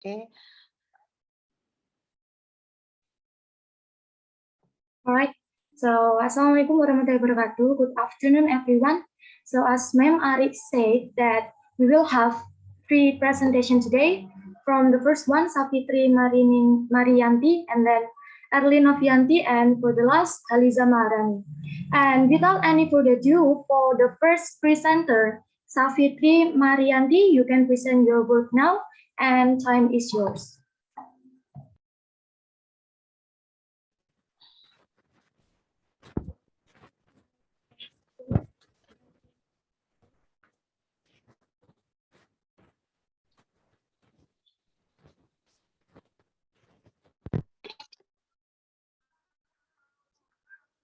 Okay. All right. So, Assalamualaikum warahmatullahi wabarakatuh. Good afternoon, everyone. So, as Ma'am Arif said that we will have 3 presentations today. From the first one, Safitri Marianti, and then Erlin Novianti, and for the last, Haliza Maharani. And without any further ado, for the first presenter, Safitri Marianti, you can present your work now, and time is yours.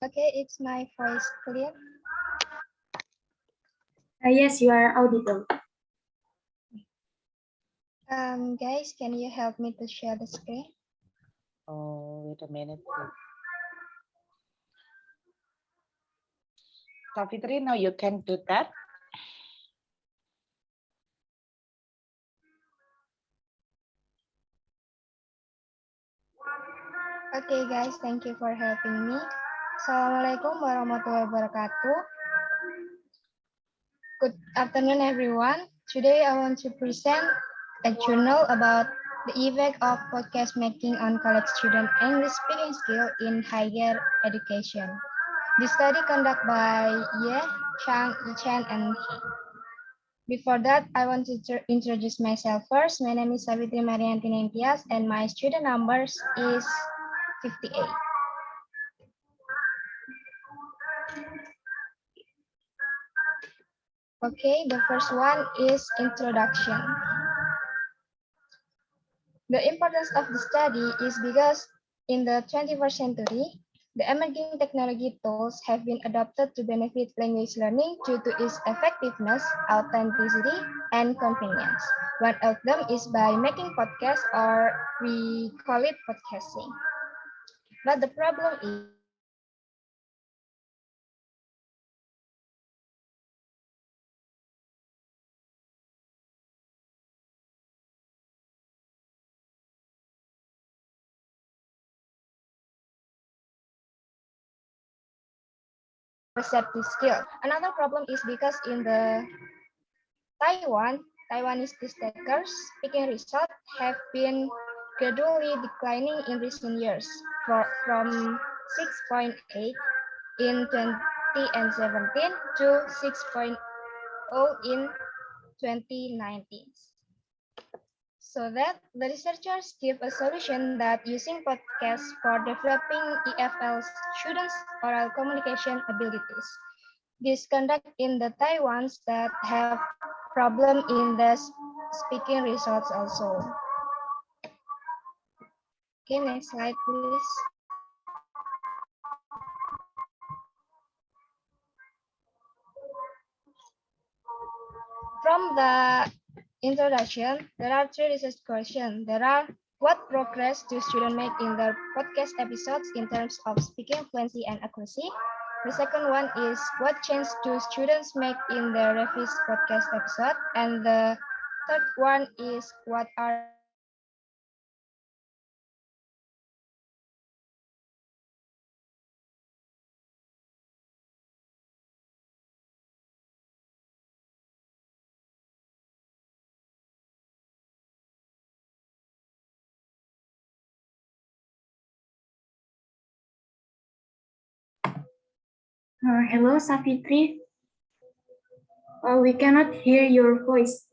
Okay, it's my voice clear. Yes, you are audible. Guys, can you help me to share the screen? Oh, wait a minute, please. Safitri, now you can do that. Okay, guys, thank you for helping me. Assalamualaikum warahmatullahi wabarakatuh. Good afternoon, everyone. Today, I want to present a journal about the effect of podcast making on college student English speaking skill in higher education. The study conducted by Ye, Chang, Yichen, and He. Before that, I want to introduce myself first. My name is Savitri Marianti Nentias, and my student numbers is 58. Okay, the first one is introduction. The importance of the study is because in the 21st century, the emerging technology tools have been adopted to benefit language learning due to its effectiveness, authenticity, and convenience. One of them is by making podcasts, or we call it podcasting. But the problem is receptive skill. Another problem is because in the Taiwanese test takers speaking results have been gradually declining in recent years from 6.8 in 2017 to 6.0 in 2019. So that the researchers give a solution that using podcasts for developing EFL students' oral communication abilities. This conduct in the Taiwans that have problem in the speaking results also. Okay, next slide, please. From the introduction, there are 3 research questions. There are: what progress do students make in their podcast episodes in terms of speaking fluency and accuracy? The second one is: what change do students make in their revised podcast episode? And the third one is: what are Hello, Safitri. We cannot hear your voice.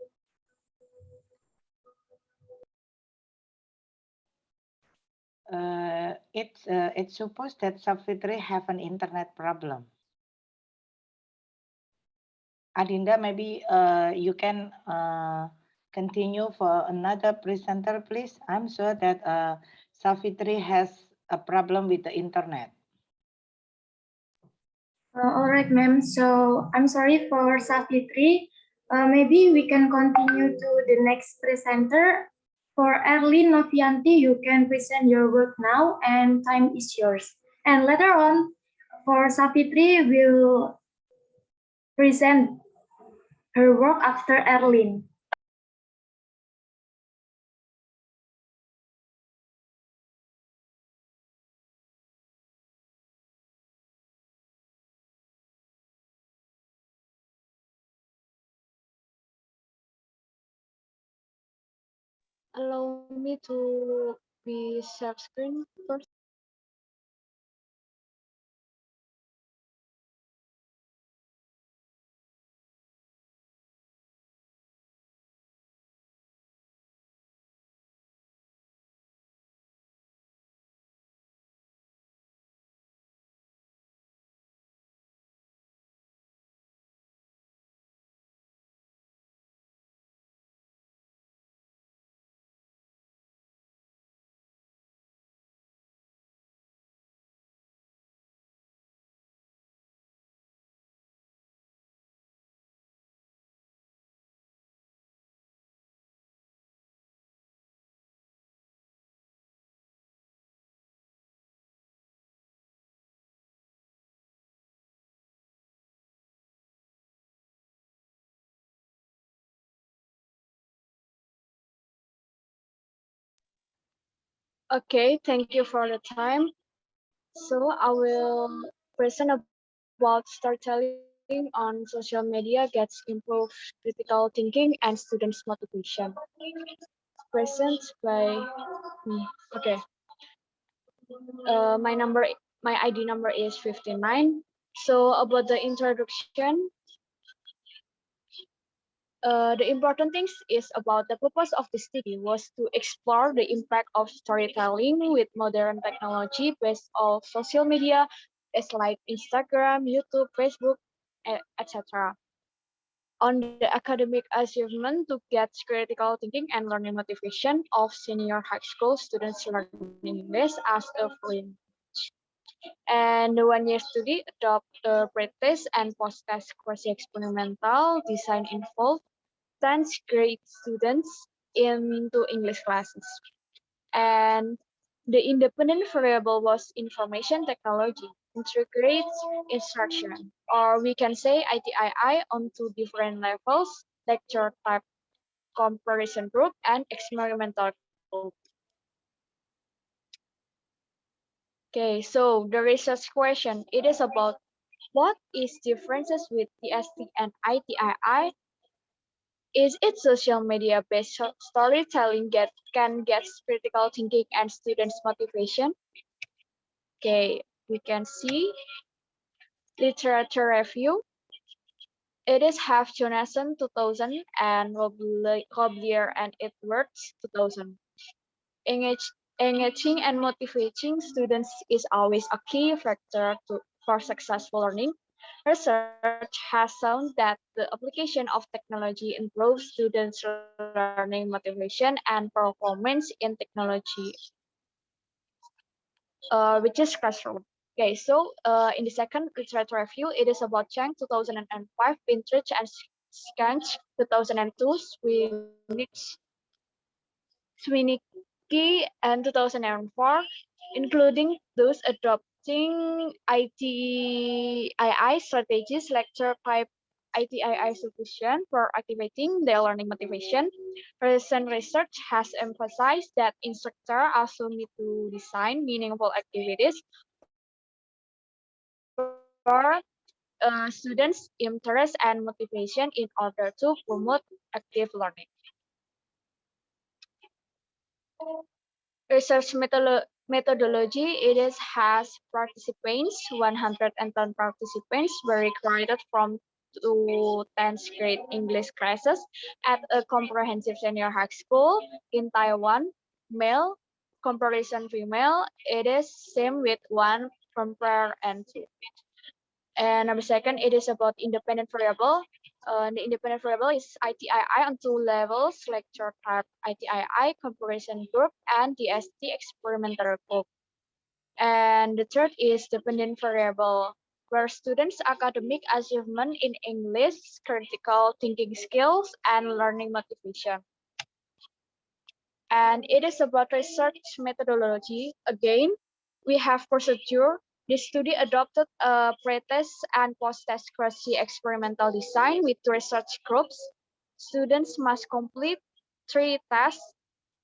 It's supposed that Safitri have an internet problem. Adinda, maybe you can continue for another presenter, please. I'm sure that Safitri has a problem with the internet. All right, ma'am. So I'm sorry for Safitri. Maybe we can continue to the next presenter. For Erlin Novianti, you can present your work now, and time is yours. And later on, for Safitri, will present her work after Erlin. allow me to be share screen first. Okay, thank you for the time. So I will present about storytelling on social media gets improved critical thinking and students' motivation. Present by me. Okay. My number, my ID number is 59. So about the introduction, the important things is about the purpose of the study was to explore the impact of storytelling with modern technology based on social media, as like Instagram, YouTube, Facebook, etc. On the academic achievement to get critical thinking and learning motivation of senior high school students learning English as a foreign language. And the one-year study adopt the pre-test and post-test quasi-experimental design involved 10th grade students into English classes. And the independent variable was information technology, integrates instruction, or we can say ITII on two different levels, lecture type comparison group and experimental group. Okay, so the research question, it is about what is differences with TST and ITII. Is it social media based storytelling can get critical thinking and students motivation? Okay, we can see literature review. It is Half Jonasson 2000 and Roblier and Edwards 2000. Engaging and motivating students is always a key factor for successful learning. Research has shown that the application of technology improves students' learning motivation and performance in technology, which is classroom. Okay, so in the second literature review, it is about Chang 2005, Pinterest and Skanch 2002, Swinicky and 2004, including those adopting ITII strategies, lecture type ITII solution for activating their learning motivation. Recent research has emphasized that instructors also need to design meaningful activities for students' interest and motivation in order to promote active learning. Research methodology, it is has participants, 110 participants were recruited from 10th grade English classes at a comprehensive senior high school in Taiwan. Male, comparison female, it is same with one compare and two. And number second, it is about independent variable. The independent variable is ITII on two levels, lecture type ITII, comparison group, and DST experimental group. And the third is dependent variable, where students' academic achievement in English, critical thinking skills, and learning motivation. And it is about research methodology. Again, we have procedure. The study adopted a pre-test and post-test quasi-experimental design with two research groups. Students must complete 3 tests,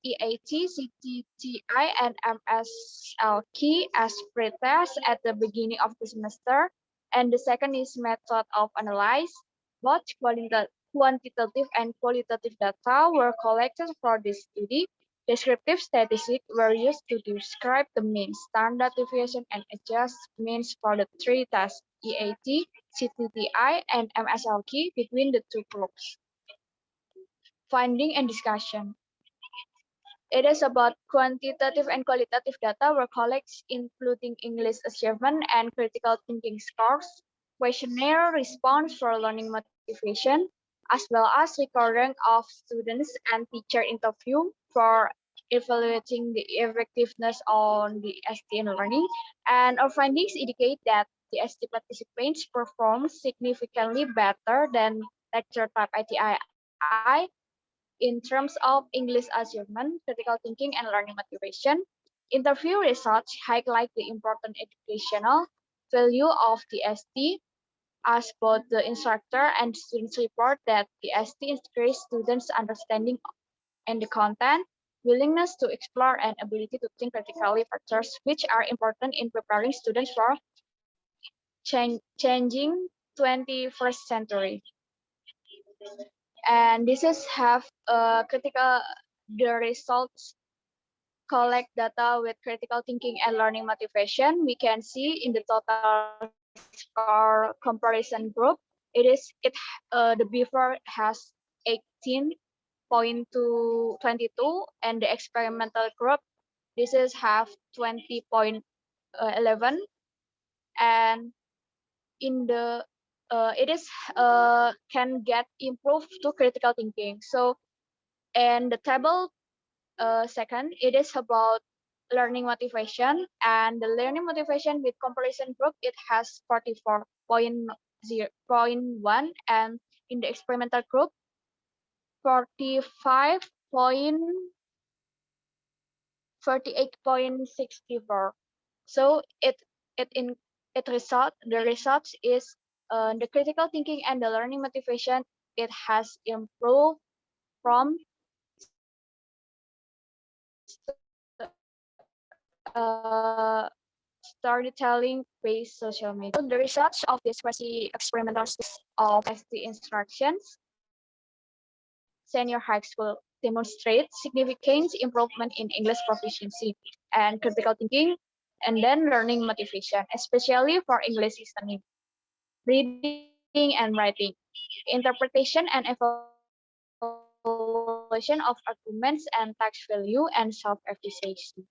EAT, CTTI, and MSLK as pre-test at the beginning of the semester. And the second is method of analysis. Both quantitative and qualitative data were collected for this study. Descriptive statistics were used to describe the mean, standard deviation, and adjust means for the three tests, EAT, CTTI, and MSLK between the two groups. Finding and discussion. It is about quantitative and qualitative data were collected, including English achievement and critical thinking scores, questionnaire response for learning motivation, as well as recording of students and teacher interview for evaluating the effectiveness on the ST in learning. And our findings indicate that the ST participants perform significantly better than lecture type ITI in terms of English achievement, critical thinking, and learning motivation. Interview results highlight the important educational value of the ST, as both the instructor and students report that the ST increases students' understanding and the content, willingness to explore, and ability to think critically, factors which are important in preparing students for changing 21st century. And this is have critical the results collect data with critical thinking and learning motivation. We can see in the total score comparison group, the before has 18.22, and the experimental group this is have 20.11, and in the it is can get improved to critical thinking. So, and the table second, it is about learning motivation, and the learning motivation with comparison group, it has 44.0.1, and in the experimental group, 48.64. So the results is the critical thinking and the learning motivation, it has improved from storytelling based social media. The results of this quasi-experimental of ST instructions senior high school demonstrate significant improvement in English proficiency and critical thinking, and then learning motivation, especially for English listening, reading and writing, interpretation and evaluation of arguments and text value, and self-efficacy.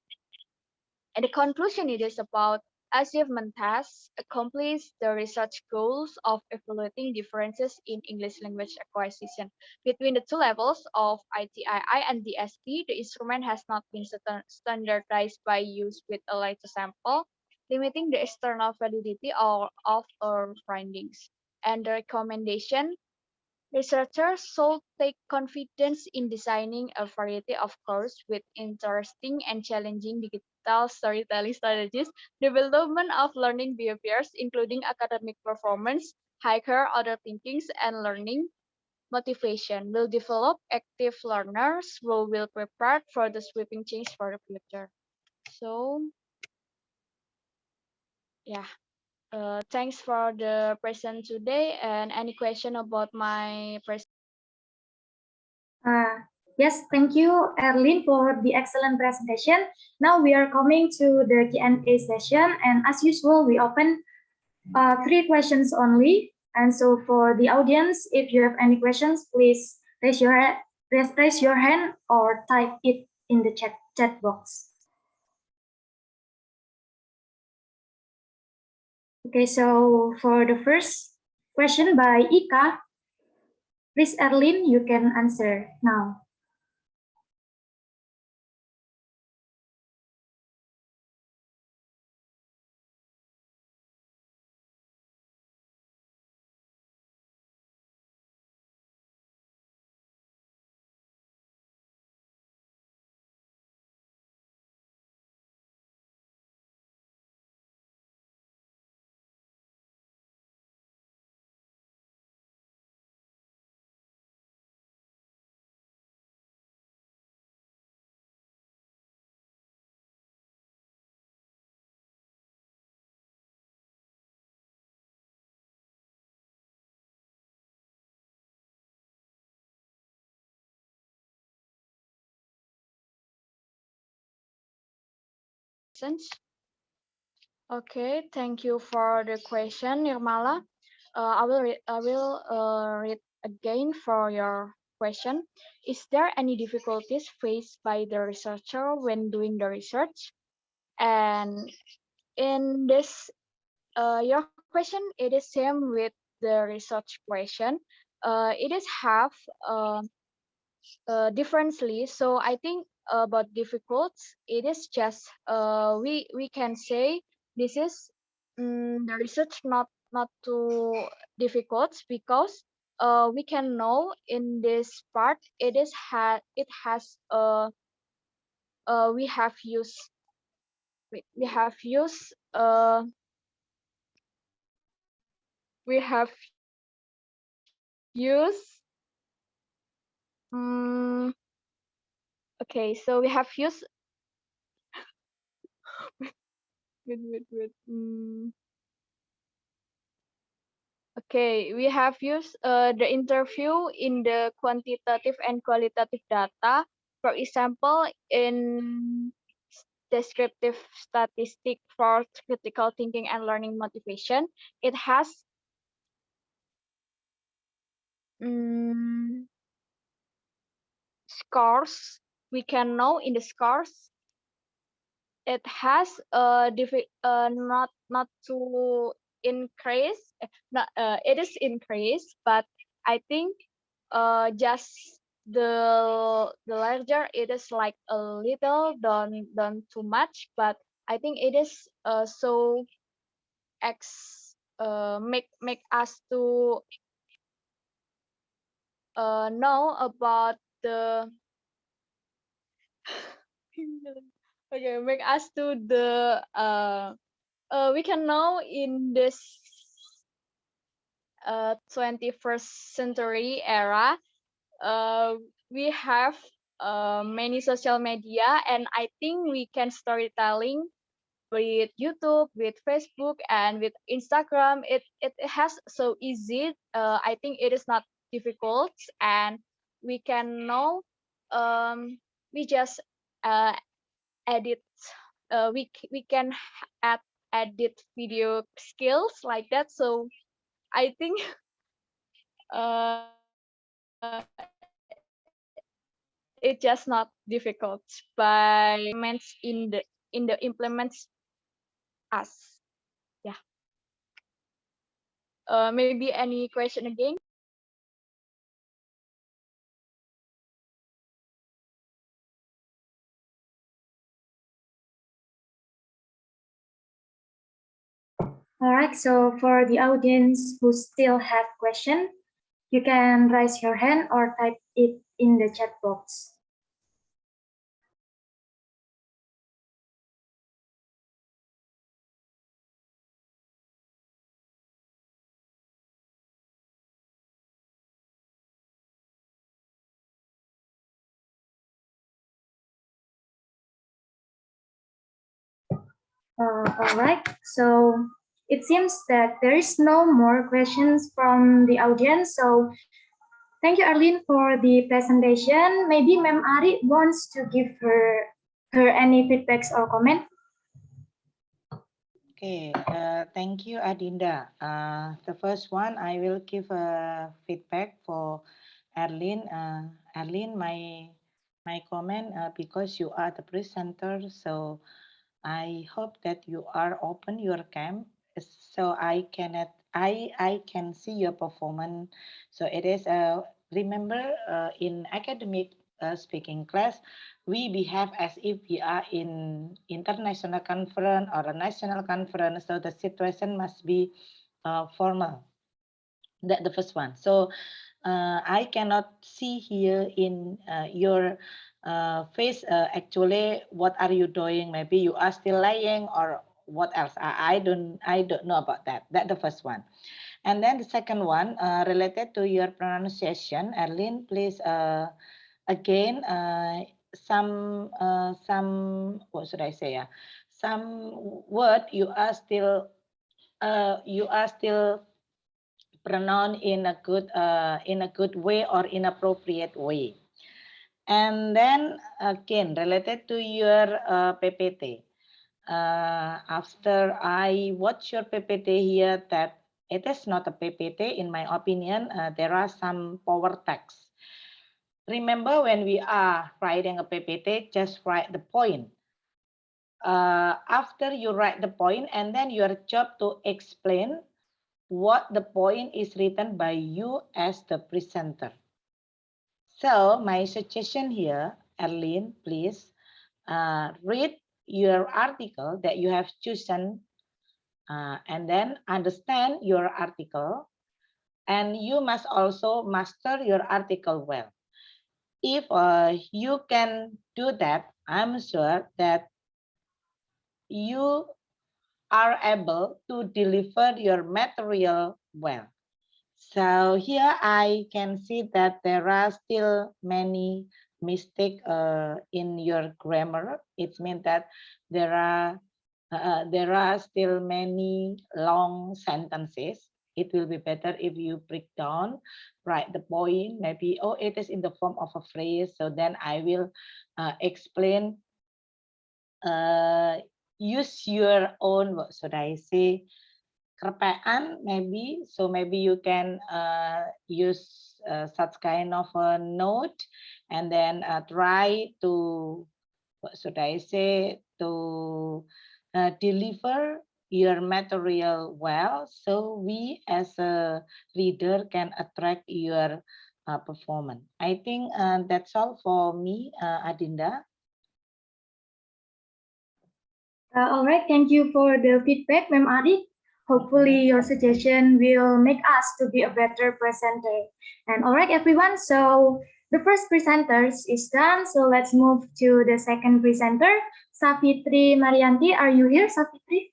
And the conclusion it is about achievement tasks accomplish the research goals of evaluating differences in English language acquisition. Between the two levels of ITII and DST, the instrument has not been standardized by use with a larger sample, limiting the external validity of our findings. And the recommendation, researchers should take confidence in designing a variety of courses with interesting and challenging digital storytelling strategies, development of learning behaviors, including academic performance, higher order thinkings, and learning motivation, will develop active learners who will prepare for the sweeping change for the future. So, yeah. Thanks for the present today, and any question about my presentation? Yes, thank you, Erlyn, for the excellent presentation. Now we are coming to the Q&A session, and as usual, we open 3 questions only. And so for the audience, if you have any questions, please raise your hand or type it in the chat box. Okay, so for the first question by Ika, please, Erlyn, you can answer now. questions? Okay, thank you for the question, Nirmala. I will read again for your question. Is there any difficulties faced by the researcher when doing the research? And in this, your question, it is same with the research question. It is have differently. So I think about difficult, it is just we can say this is the research not too difficult because we can know in this part it is it has we have used we have used we have used okay, so we have used okay, we have used the interview in the quantitative and qualitative data. For example, in descriptive statistic for critical thinking and learning motivation, it has scores. We can know in the scores it has not to increase not it is increased, but I think just the larger it is like a little don't too much, but I think it is so make us to know about the okay, make us to the we can know in this 21st century era we have many social media, and I think we can storytelling with YouTube, with Facebook, and with Instagram. It has so easy. I think it is not difficult, and we can know we just edit we can add edit video skills like that. So I think it's just not difficult by implements in the implements us. Yeah. Maybe any question again? All right, so for the audience who still have question, you can raise your hand or type it in the chat box. All right, so it seems that there is no more questions from the audience. So thank you, Arlene, for the presentation. Maybe Ma'am Ari wants to give her any feedbacks or comment. Okay, thank you, Adinda. The first one, I will give a feedback for Arlene. Arlene, my comment, because you are the presenter, so I hope that you are open your cam, so I can see your performance. So it is remember in academic speaking class, we behave as if we are in international conference or a national conference. So the situation must be formal. That the first one. So I cannot see here in your face actually what are you doing. Maybe you are still lying or what else. I don't know about that. That's the first one. And then the second one related to your pronunciation. Arlene, please again some what should I say? Some word you are still pronounce in a good way or inappropriate way. And then again related to your PPT, after I watch your PPT here that it is not a PPT, in my opinion, there are some power text. Remember, when we are writing a PPT, just write the point. After you write the point, and then your job to explain what the point is written by you as the presenter. So my suggestion here, Erlin, please read your article that you have chosen and then understand your article. And you must also master your article well. If you can do that, I'm sure that you are able to deliver your material well. So here I can see that there are still many mistakes in your grammar. It means that there are still many long sentences. It will be better if you break down, write the point, maybe, oh, it is in the form of a phrase. So then I will explain, use your own, what should I say, kerpaan maybe. So maybe you can use such kind of a note and then try to, what should I say, to deliver your material well, so we as a reader can attract your performance. I think that's all for me, Adinda. All right, thank you for the feedback, Ma'am Adi. Hopefully your suggestion will make us to be a better presenter. And all right, everyone, so the first presenters is done. So let's move to the second presenter, Safitri Marianti. Are you here, Safitri?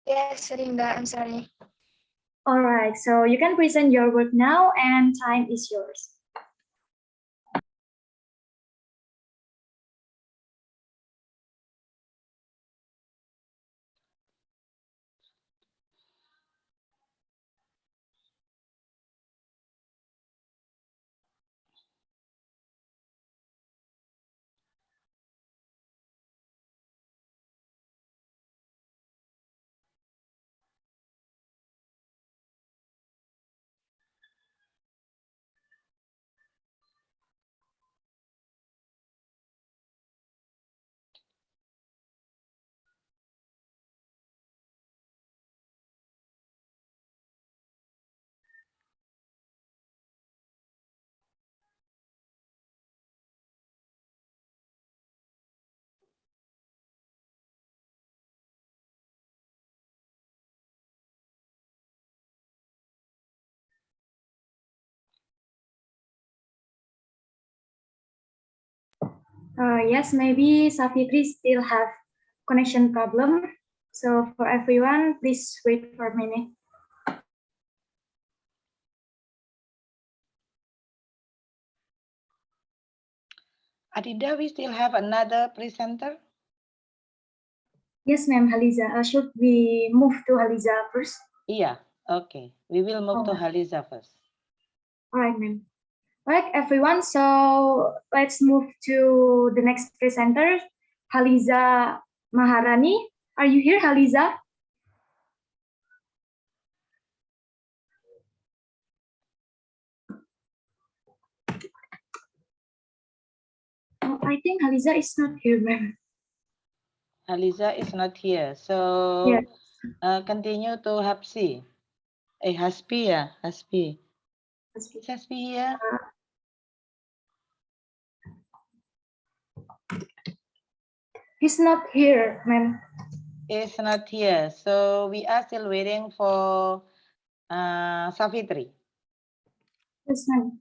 Yes, Rinda, I'm sorry. All right, so you can present your work now and time is yours. Yes, maybe Safitri still have connection problem. So for everyone, please wait for a minute. Adinda, we still have another presenter? Yes, ma'am, Haliza. Should we move to Haliza first? Yeah, okay. We will move to Alright. Haliza first. All right, ma'am. All right, everyone. So let's move to the next presenter, Haliza Maharani. Are you here, Haliza? Oh, I think Haliza is not here, ma'am. Haliza is not here. So Yes. Continue to Hapsi. Hasbi ya? Hasbi. Is Hasbi here? He's not here, ma'am. Is not here. So we are still waiting for Safitri. Yes, ma'am.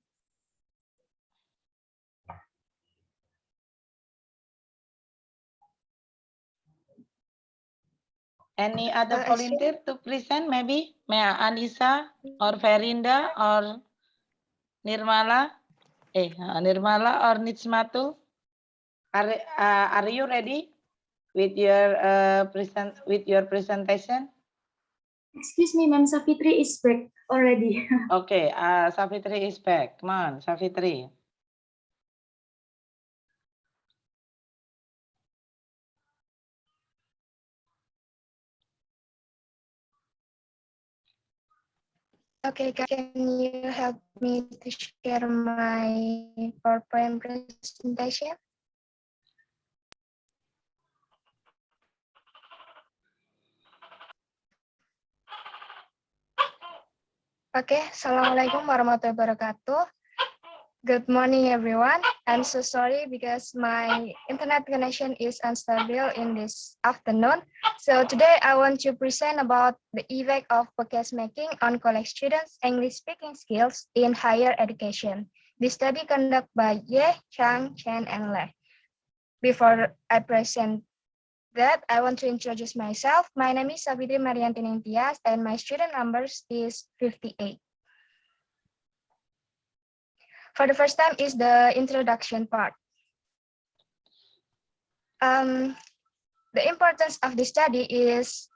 Any other I see. volunteer to present? Maybe Anissa or Ferinda or Nirmala? Nirmala or Nitsmatu? Are you ready with your presentation? Excuse me, ma'am. Safitri is back already. Okay, Safitri is back. Come on, Safitri. Okay, can you help me to share my PowerPoint presentation? Okay, Assalamualaikum warahmatullahi wabarakatuh. Good morning, everyone. I'm so sorry because my internet connection is unstable in this afternoon. So today I want to present about the effect of podcast making on college students' English speaking skills in higher education. This study conducted by Ye, Chang, Chen, and Le. Before I present that, I want to introduce myself. My name is Sabidri Mariantin Tias, and my student numbers is 58. For the first time is the introduction part. The importance of this study is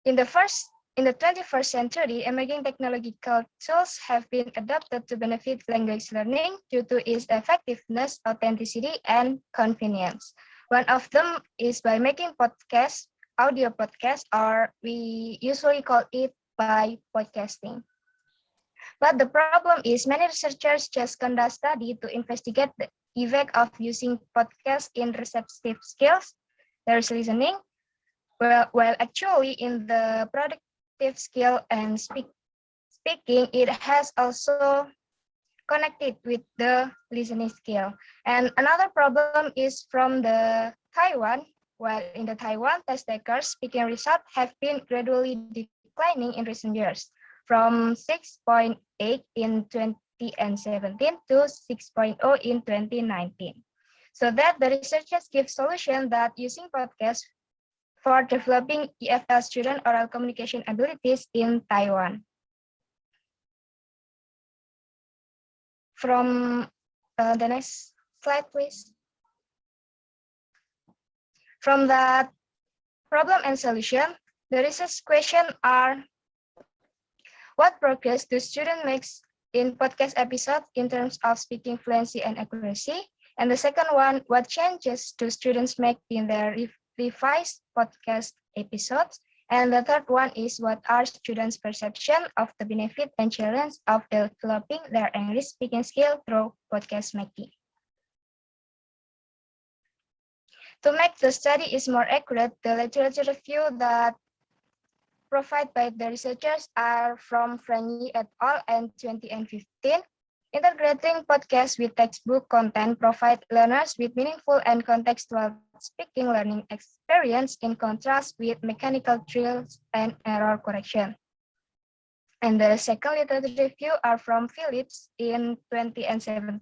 in the 21st century, emerging technological tools have been adopted to benefit language learning due to its effectiveness, authenticity, and convenience. One of them is by making podcasts, audio podcasts, or we usually call it by podcasting. But the problem is many researchers just conduct study to investigate the effect of using podcasts in receptive skills, there is listening, while actually in the productive skill and speaking, it has also connected with the listening skill. And another problem is from the Taiwan, while in the Taiwan, test takers speaking results have been gradually declining in recent years, from 6.8 in 2017 to 6.0 in 2019. So that the researchers give solution that using podcasts for developing EFL student oral communication abilities in Taiwan. From the next slide, please. From that problem and solution, the research question are, what progress do students make in podcast episodes in terms of speaking fluency and accuracy? And the second one, what changes do students make in their revised podcast episodes? And the third one is, what are students' perception of the benefit and challenge of developing their English speaking skill through podcast making? To make the study is more accurate, the literature review that provided by the researchers are from Franyi et al. And 2015. Integrating podcasts with textbook content provide learners with meaningful and contextual speaking learning experience in contrast with mechanical drills and error correction. And the second literature review are from Phillips in 2017.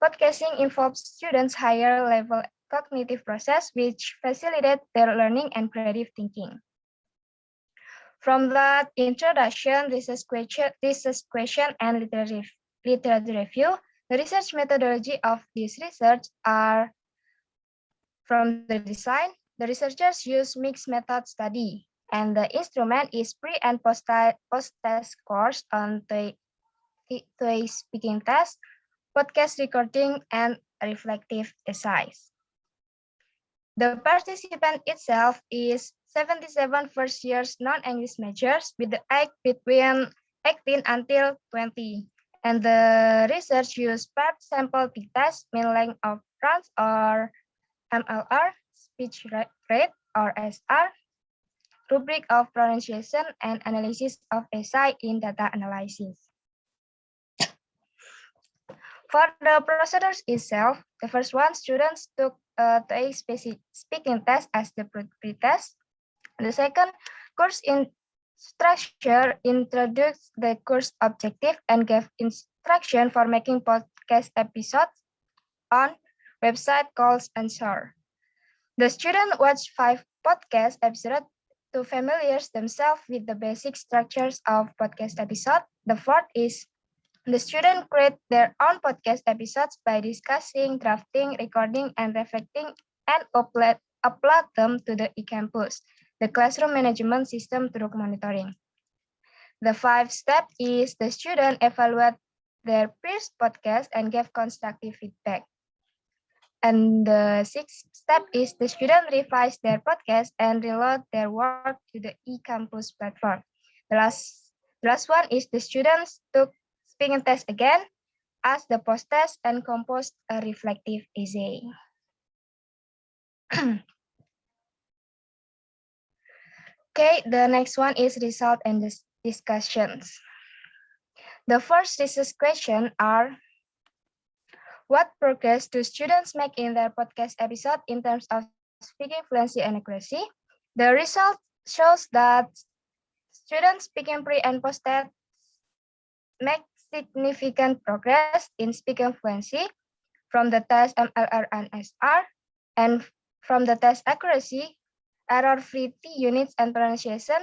Podcasting involves students' higher level cognitive process, which facilitate their learning and creative thinking. From that introduction, research question and literature review, the research methodology of this research are from the design. The researchers use mixed method study, and the instrument is pre and post-test course on the speaking test, podcast recording, and reflective essays. The participant itself is 77 first years non-English majors with the age between 18 until 20. And the research used paired sample t-test, mean length of rounds or MLR, speech rate or SR, rubric of pronunciation, and analysis of essay in data analysis. For the procedures itself, the first one, students took a speaking test as the pre-test. The second, course structure introduced the course objective and gave instruction for making podcast episodes on website calls answer. The student watched 5 podcast episodes to familiarize themselves with the basic structures of podcast episode. The fourth is the student create their own podcast episodes by discussing, drafting, recording, and reflecting, and upload them to the eCampus, the classroom management system through monitoring. The 5th step is the student evaluate their peers' podcast and give constructive feedback. And the 6th step is the student revise their podcast and reload their work to the eCampus platform. The last The last one is the students took speaking test again, asked the post-test, and composed a reflective essay. Okay, the next one is result and discussions. The first research question are, what progress do students make in their podcast episode in terms of speaking fluency and accuracy? The result shows that students speaking pre and post test make significant progress in speaking fluency from the test MLR and SR, and from the test accuracy, error-free T units and pronunciation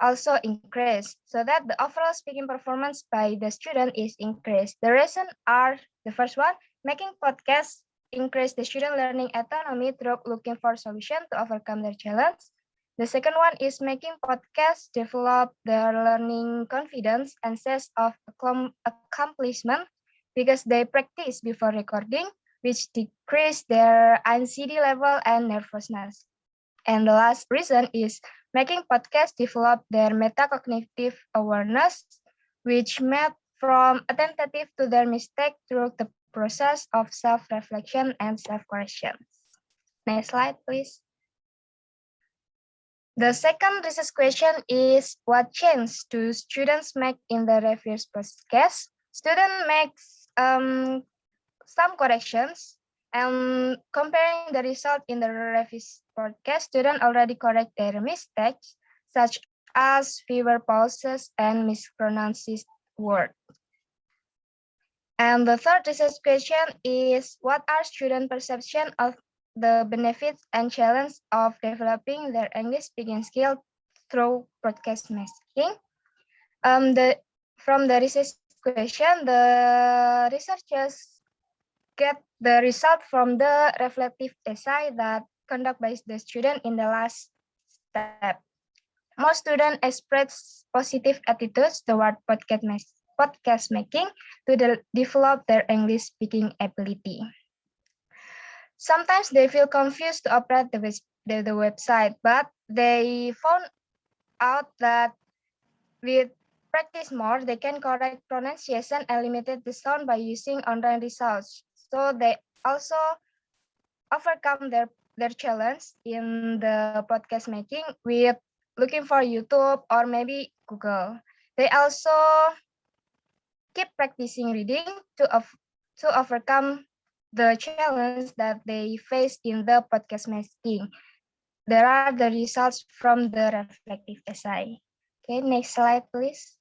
also increase, so that the overall speaking performance by the student is increased. The reason are, the first one, making podcasts increase the student learning autonomy through looking for solution to overcome their challenge. The second one is making podcasts develop their learning confidence and sense of accomplishment because they practice before recording, which decrease their anxiety level and nervousness. And the last reason is making podcasts develop their metacognitive awareness, which map from attentive to their mistake through the process of self-reflection and self-corrections. Next slide, please. The second research question is, what change do students make in the review's podcast? Student makes some corrections, and comparing the result in the review's podcast, students already correct their mistakes, such as fewer pauses and mispronounced words. And the third research question is, what are student perception of the benefits and challenge of developing their English speaking skill through podcast making? From the research question, the researchers get the result from the reflective essay that conducted by the student in the last step. Most students express positive attitudes toward podcast making to develop their English speaking ability. Sometimes they feel confused to operate the website, but they found out that with practice more, they can correct pronunciation and limit the sound by using online results. So they also overcome their challenge in the podcast making with looking for YouTube or maybe Google. They also keep practicing reading to overcome the challenge that they face in the podcast making. There are the results from the reflective essay. Okay, next slide, please.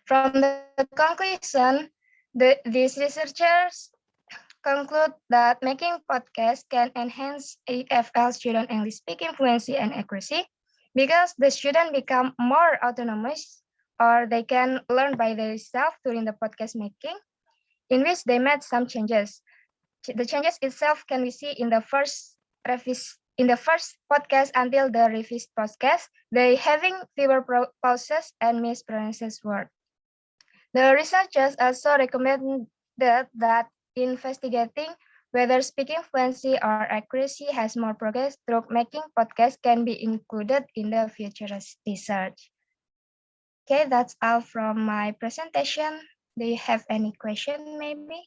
From the conclusion, these researchers conclude that making podcasts can enhance EFL student English speaking fluency and accuracy because the student become more autonomous, or they can learn by themselves during the podcast making, in which they made some changes. The changes itself can be seen in the first podcast until the revised podcast. They having fewer pauses and mispronounced words. The researchers also recommended that investigating whether speaking fluency or accuracy has more progress through making podcasts can be included in the future research. Okay, that's all from my presentation. Do you have any question maybe?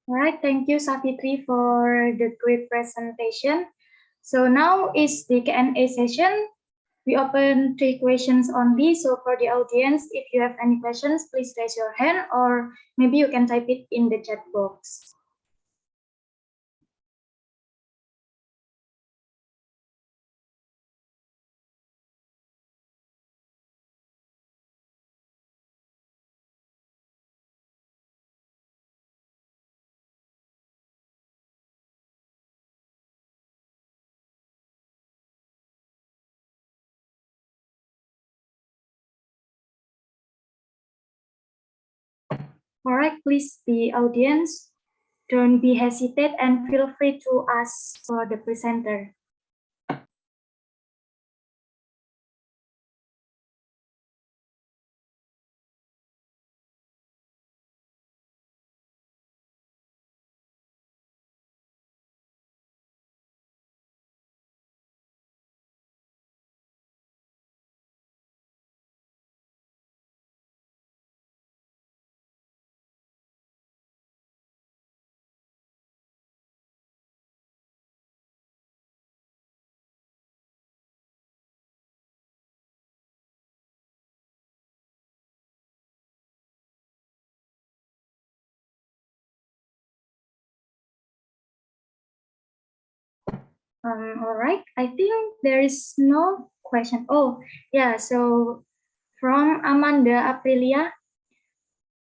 All right, thank you, Savitri, for the great presentation. So now is the Q&A session. We open 3 questions only. So for the audience, if you have any questions, please raise your hand, or maybe you can type it in the chat box. All right, please, the audience, don't be hesitant and feel free to ask for the presenter. All right, I think there is no question. Oh, yeah, so from Amanda Aprilia,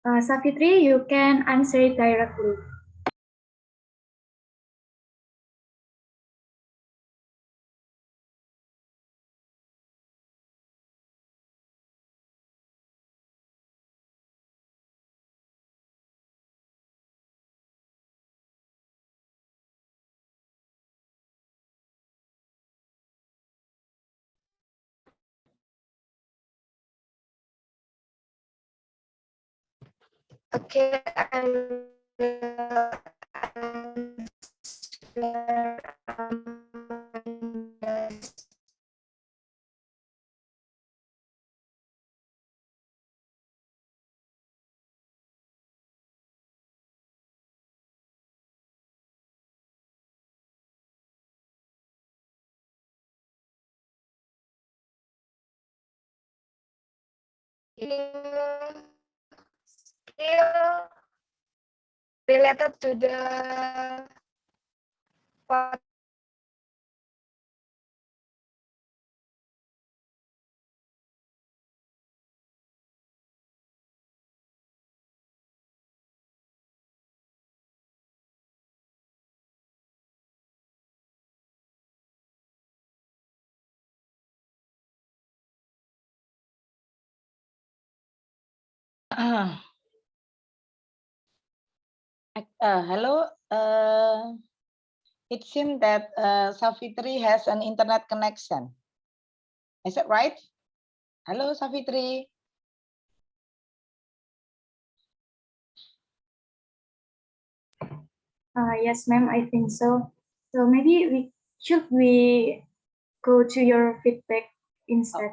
Savitri, you can answer it directly. Okay, I will answer Amanda's. Still related to the Hello. It seems that Savitri has an internet connection. Is that right? Hello, Savitri. Yes, ma'am, I think so. So maybe we go to your feedback instead?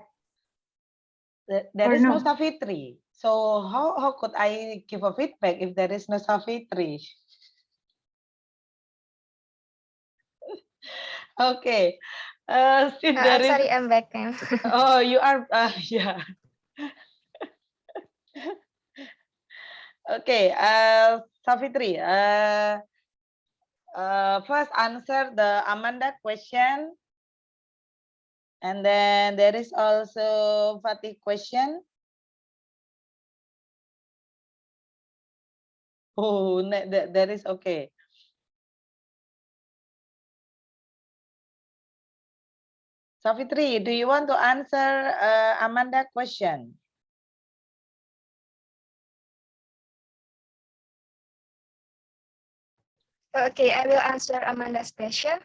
There Or is no no? Savitri. So how could I give a feedback if there is no Savitri? Okay. Since there is. sorry, I'm back now. Oh, you are. Yeah. Okay. Savitri. First answer the Amanda question. And then there is also Fatih question. Oh, there is okay. Savitri, do you want to answer Amanda question? Okay, I will answer Amanda's question.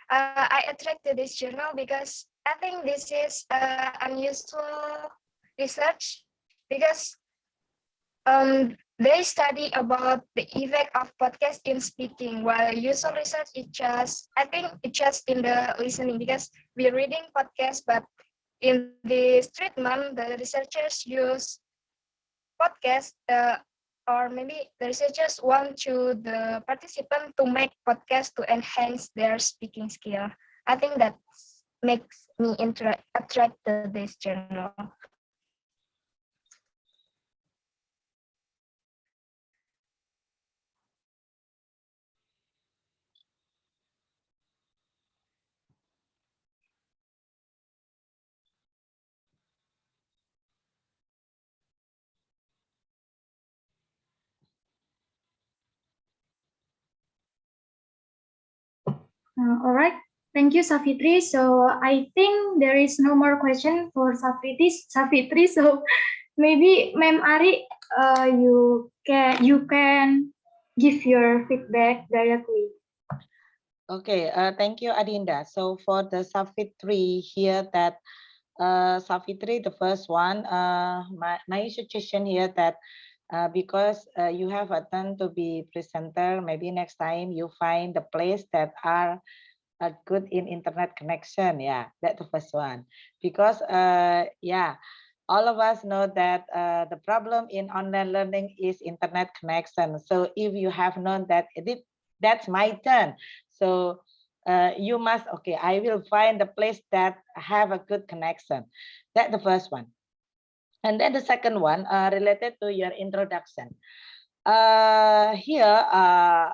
I attracted this journal because I think this is unusual research because they study about the effect of podcast in speaking, while usual research is just, I think it's just in the listening because we're reading podcast, but in this treatment, the researchers use podcast or maybe the researchers want to the participant to make podcast to enhance their speaking skill. I think that makes me attract to this journal. All right. Thank you, Savitri. So I think there is no more question for Savitri. So maybe, Ma'am Ari, you can give your feedback directly. Okay, thank you, Adinda. So for the Savitri here that Savitri, the first one, my suggestion here that because you have a turn to be presenter, maybe next time you find the place that are good in internet connection. Yeah, that's the first one. Because yeah, all of us know that the problem in online learning is internet connection. So if you have known that that's my turn. So you must, okay, I will find the place that have a good connection. That's the first one. And then the second one related to your introduction. Here,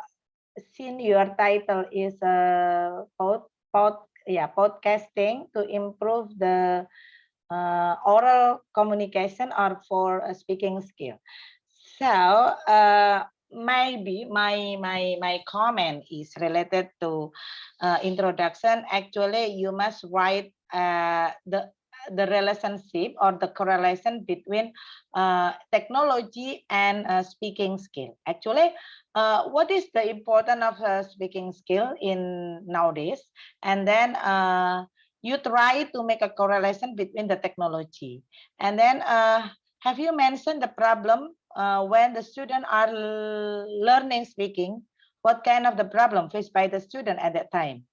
since your title is podcasting to improve the oral communication or for a speaking skill. So maybe my comment is related to introduction. Actually, you must write the relationship or the correlation between technology and speaking skill. Actually, what is the importance of speaking skill in nowadays? And then you try to make a correlation between the technology. And then have you mentioned the problem when the student are learning speaking? What kind of the problem faced by the student at that time?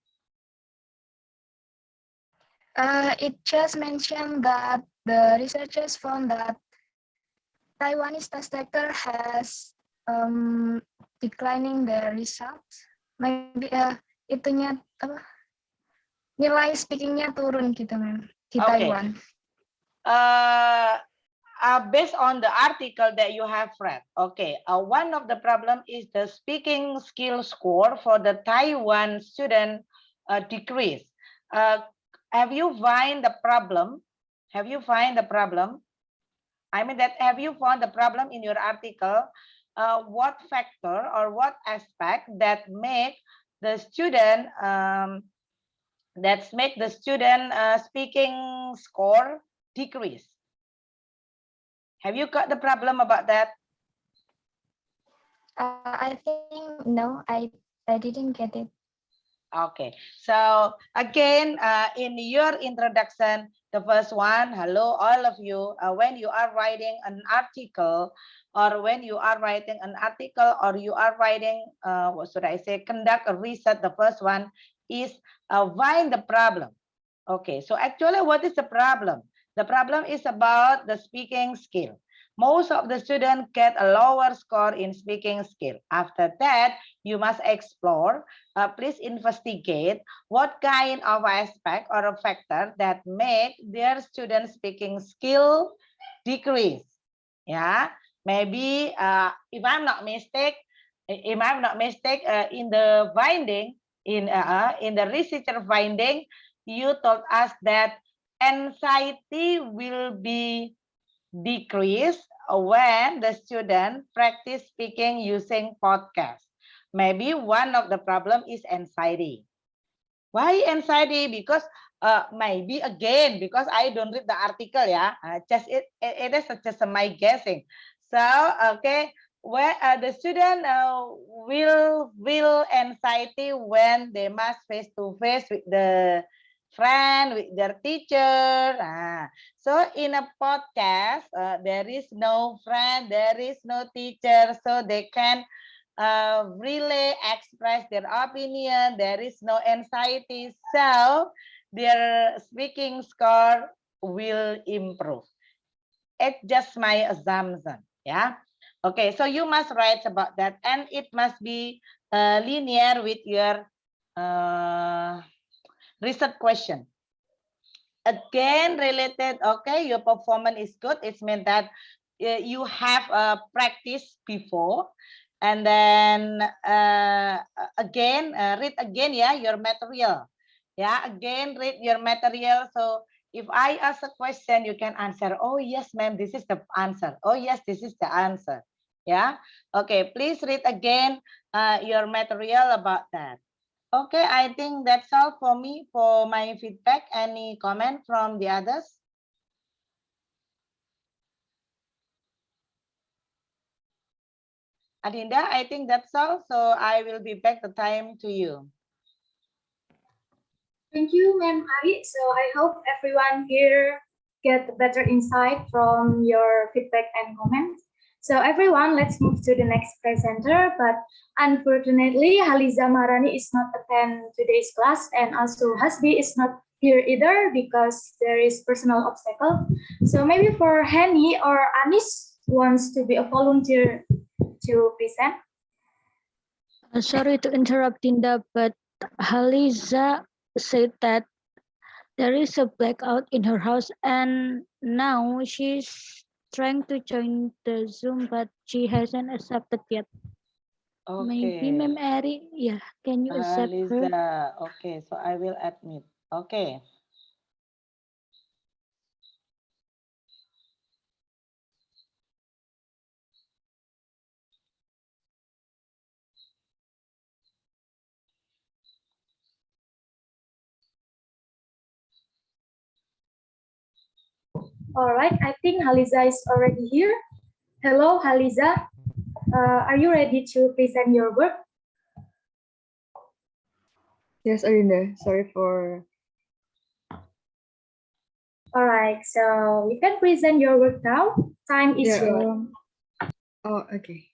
It just mentioned that the researchers found that Taiwanese test taker has declining the results. Maybe itunya apa? Nilai speakingnya turun gitu, ma'am, di Taiwan. Based on the article that you have read, okay, one of the problem is the speaking skill score for the Taiwan student decrease. Have you find the problem? Have you find the problem? I mean that have you found the problem in your article? What factor or what aspect that make the student speaking score decrease? Have you got the problem about that? I think no, I didn't get it. Okay, so again, in your introduction, the first one, hello all of you. When you are writing an article, or when you are writing an article, or you are writing, what should I say, conduct a research, the first one is find the problem. Okay, so actually what is the problem? The problem is about the speaking skill. Most of the students get a lower score in speaking skill. After that, you must explore, please investigate what kind of aspect or a factor that make their student speaking skill decrease. Yeah, maybe if I'm not mistaken, in the finding, in the researcher finding, you told us that anxiety will be decreased when the student practice speaking using podcast. Maybe one of the problem is anxiety. Why anxiety? Because maybe again, because I don't read the article, yeah. Just it is just my guessing. So okay, where the student will anxiety when they must face to face with the friend, with their teacher. So in a podcast, there is no friend, there is no teacher, so they can really express their opinion. There is no anxiety, so their speaking score will improve. It's just my assumption, yeah. Okay, so you must write about that, and it must be linear with your research question. Again, related, okay, your performance is good. It means that you have practice before. And then again, read again, yeah, your material. Yeah, again, read your material. So if I ask a question, you can answer, oh, yes, ma'am, this is the answer. Oh, yes, this is the answer. Yeah, okay, please read again your material about that. Okay, I think that's all for me for my feedback. Any comment from the others? Adinda, I think that's all. So I will be back the time to you. Thank you, Ma'am Ari. So I hope everyone here get better insight from your feedback and comments. So everyone, let's move to the next presenter. But unfortunately, Haliza Marani is not attend today's class, and also Hasbi is not here either because there is personal obstacle. So maybe for Hani or Anis wants to be a volunteer to present. Sorry to interrupt, Dinda, but Haliza said that there is a blackout in her house and now she's trying to join the Zoom, but she hasn't accepted yet. Maybe Ma'am Okay. Ari, yeah, can you accept her? Liza. Okay, so I will admit. Okay. All right, I think Haliza is already here. Hello, Haliza. Are you ready to present your work? Yes, Arinda. Sorry for. All right, so you can present your work now. Time is Yeah. yours. Oh, okay.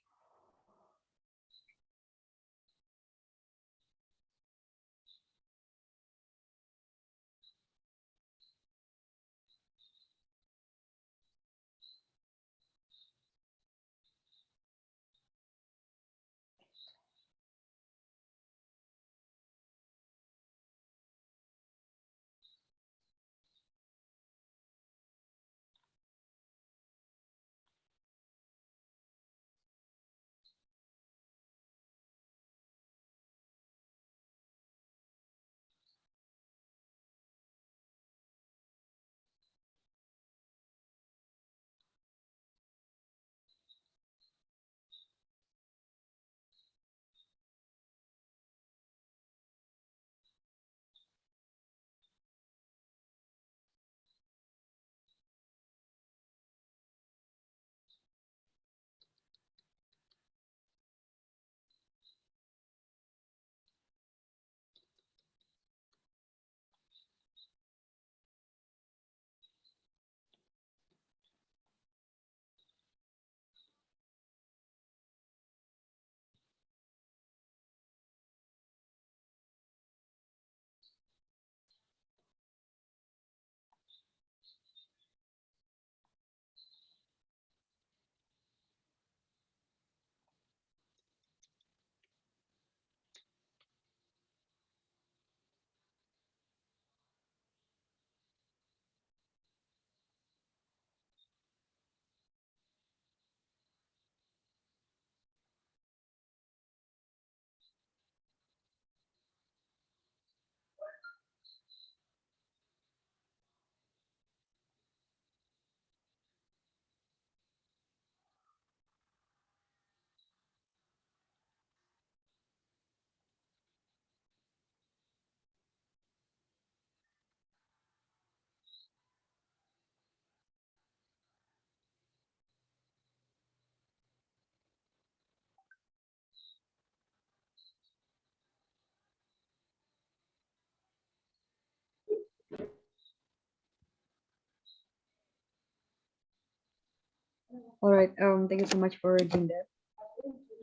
All right. Thank you so much for doing that,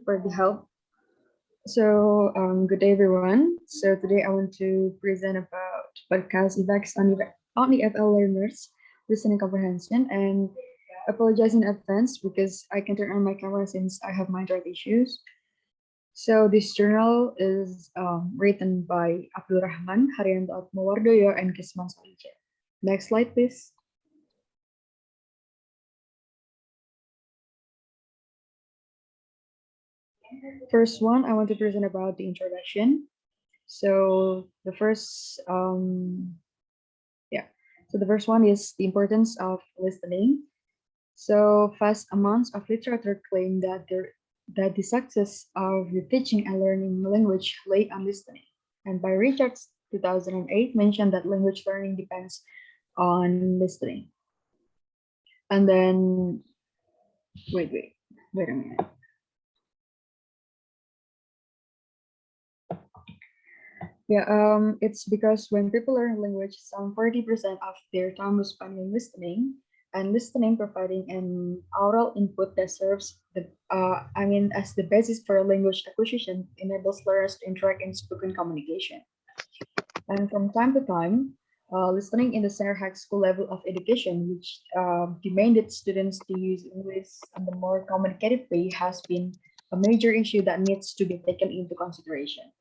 for the help. So, good day, everyone. So today I want to present about podcast effects on the FL learners listening comprehension, and apologize in advance because I can turn on my camera since I have mind issues. So this journal is written by Abdul Rahman, Haryanto Atmawardoyo, and Kisman Solije. Next slide, please. First one, I want to present about the introduction. So the first, so the first one is the importance of listening. So vast amounts of literature claim that the success of the teaching and learning language lay on listening. And by Richards 2008 mentioned that language learning depends on listening. And then wait a minute. Yeah, it's because when people learn language, some 40% of their time was spent in listening, and listening providing an oral input that serves as the basis for language acquisition enables learners to interact in spoken communication. And from time to time, listening in the senior high school level of education, which demanded students to use English in the more communicative way, has been a major issue that needs to be taken into consideration.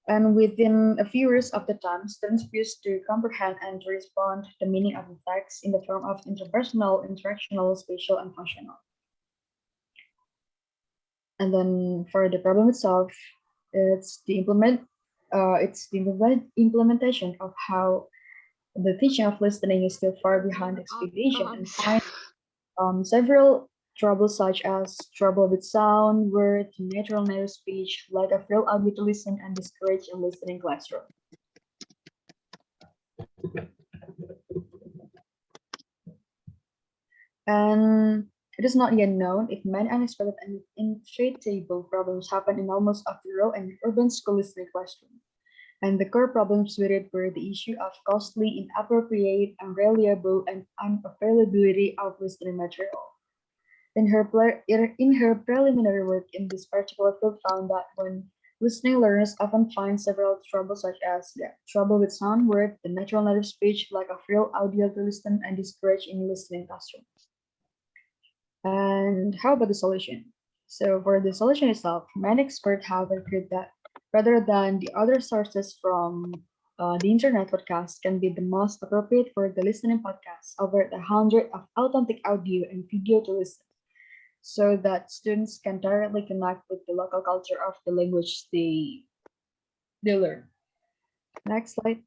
And within a few years of the time, students used to comprehend and to respond the meaning of the text in the form of interpersonal, interactional, spatial, and functional. And then for the problem itself, it's the implementation of how the teaching of listening is still far behind expectation and find several troubles such as trouble with sound, word, natural native speech, lack of real audio to listen, and discourage in listening classroom. And it is not yet known if many unexpected and intractable problems happen in almost every rural and urban school listening classroom. And the core problems with it were the issue of costly, inappropriate, unreliable, and unavailability of listening material. In her preliminary work in this particular field found that when listening learners often find several troubles such as trouble with sound, word, the natural native speech, lack of real audio to listen, and discourage in listening classroom. And how about the solution? So for the solution itself, many experts have agreed that rather than the other sources from the internet podcast can be the most appropriate for the listening podcast over 100 of authentic audio and video to listen, so that students can directly connect with the local culture of the language they learn. Next slide.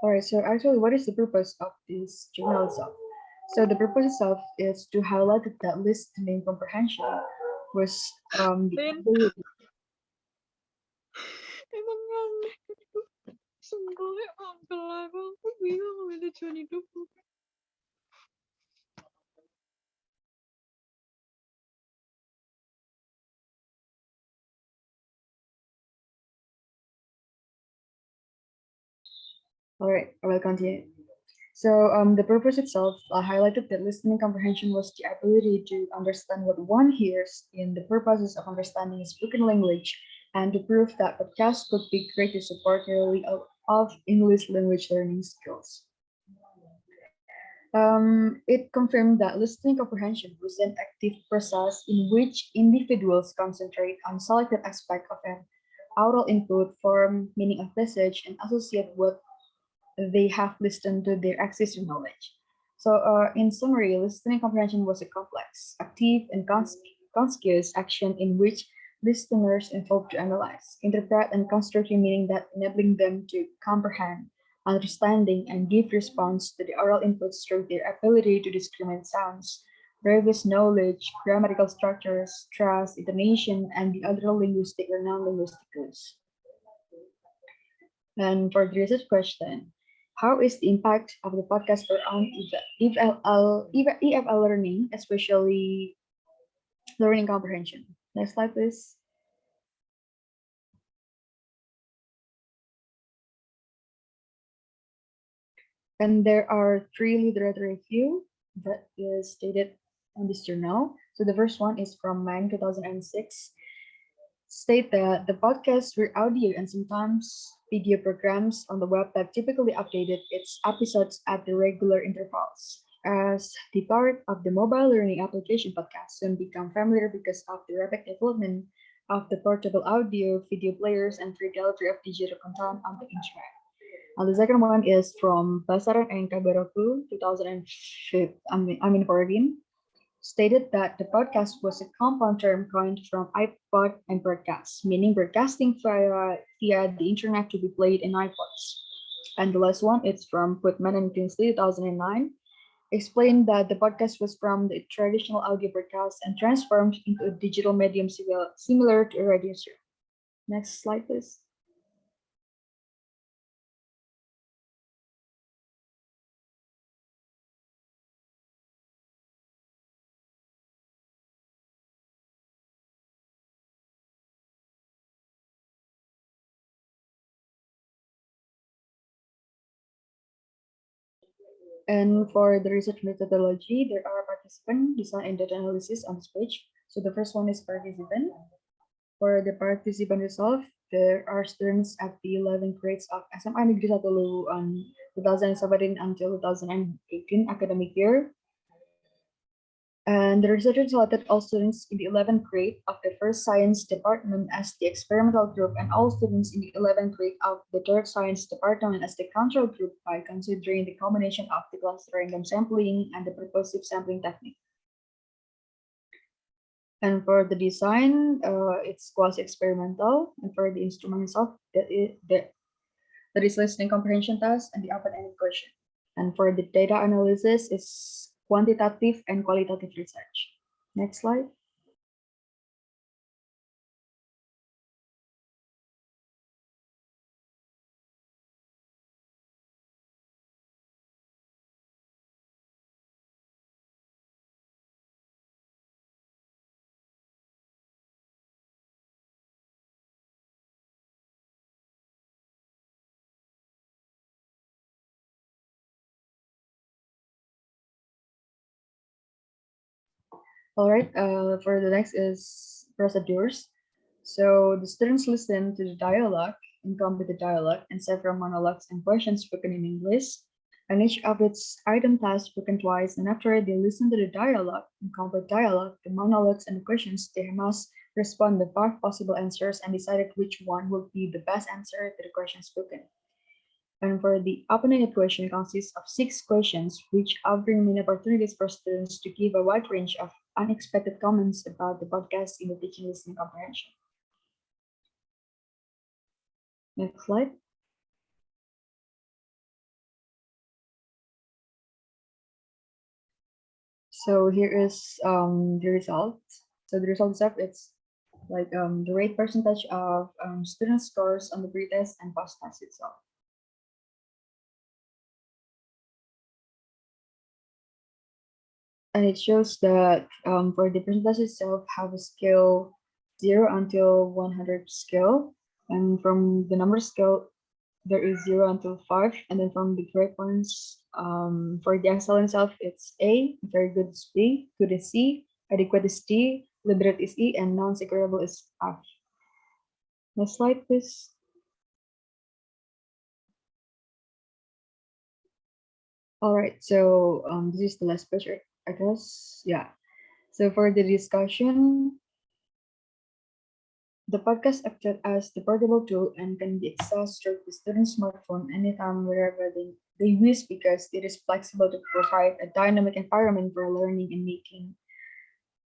All right, so actually, what is the purpose of this journal itself? So the purpose itself is to highlight that listening comprehension was the Lin. ability. Emang aneh gitu. Sungguhnya uncle aku bingung sama tujuan hidupku. All right, I will continue. So the purpose itself highlighted that listening comprehension was the ability to understand what one hears in the purposes of understanding spoken language, and to prove that podcasts could be great to support nearly of English language learning skills. It confirmed that listening comprehension was an active process in which individuals concentrate on selected aspect of an oral input, form meaning of message, and associate what they have listened to their existing knowledge. So, in summary, listening comprehension was a complex, active, and conscious action in which listeners involved to analyze, interpret, and construct meaning that enabling them to comprehend, understanding, and give response to the oral inputs through their ability to discriminate sounds, previous knowledge, grammatical structures, stress, intonation, and the other linguistic or non-linguistic clues. And for the research question, how is the impact of the podcast on EFL learning, especially learning comprehension? Next slide, please. And there are 3 literature review that is stated on this journal. So the first one is from Mang 2006. State that the podcasts were audio and sometimes video programs on the web that typically updated its episodes at the regular intervals. As the part of the mobile learning application, podcast soon become familiar because of the rapid development of the portable audio, video players, and free delivery of digital content on the internet. And the second one is from Basaran and Kabaraku, 2014, stated that the podcast was a compound term coined from iPod and broadcast, meaning broadcasting via the internet to be played in iPods. And the last one is from Putman and Kingsley, 2009, explained that the podcast was from the traditional audio broadcast and transformed into a digital medium similar to a radio show. Next slide, please. And for the research methodology, there are participant design and data analysis on this page. So the first one is participant. For the participant resolve, there are students at the 11 grades of SMA Negeri 1 Luwu 2017 until 2018 academic year. And the researchers selected all students in the 11th grade of the first science department as the experimental group and all students in the 11th grade of the third science department as the control group by considering the combination of the cluster random sampling and the purposive sampling technique. And for the design, it's quasi-experimental. And for the instrument itself, that is listening comprehension test and the open-ended question. And for the data analysis, it's quantitative and qualitative research. Next slide. All right, for the next is procedures. So the students listen to the dialogue and complete the dialogue and several monologues and questions spoken in English. And each of its item tasks spoken twice. And after they listen to the dialogue and complete dialogue, the monologues and the questions, they must respond the 5 possible answers and decide which one will be the best answer to the question spoken. And for the open-ended question, consists of 6 questions, which offering many opportunities for students to give a wide range of unexpected comments about the podcast in the teaching, listening, comprehension. Next slide. So here is the result. So the result itself, it's like the rate percentage of student scores on the pre-test and post-test itself. And it shows that for the percentage itself have a scale 0 until 100 scale. And from the number scale, there is 0 until 5. And then from the grade points, for the excellence itself, it's A, very good is B, good is C, adequate is D, liberate is E, and non-securable is F. Next slide, please. All right, so this is the last page, I guess. Yeah. So for the discussion, the podcast acted as the portable tool and can be accessed through the student's smartphone anytime, wherever they wish, because it is flexible to provide a dynamic environment for learning and making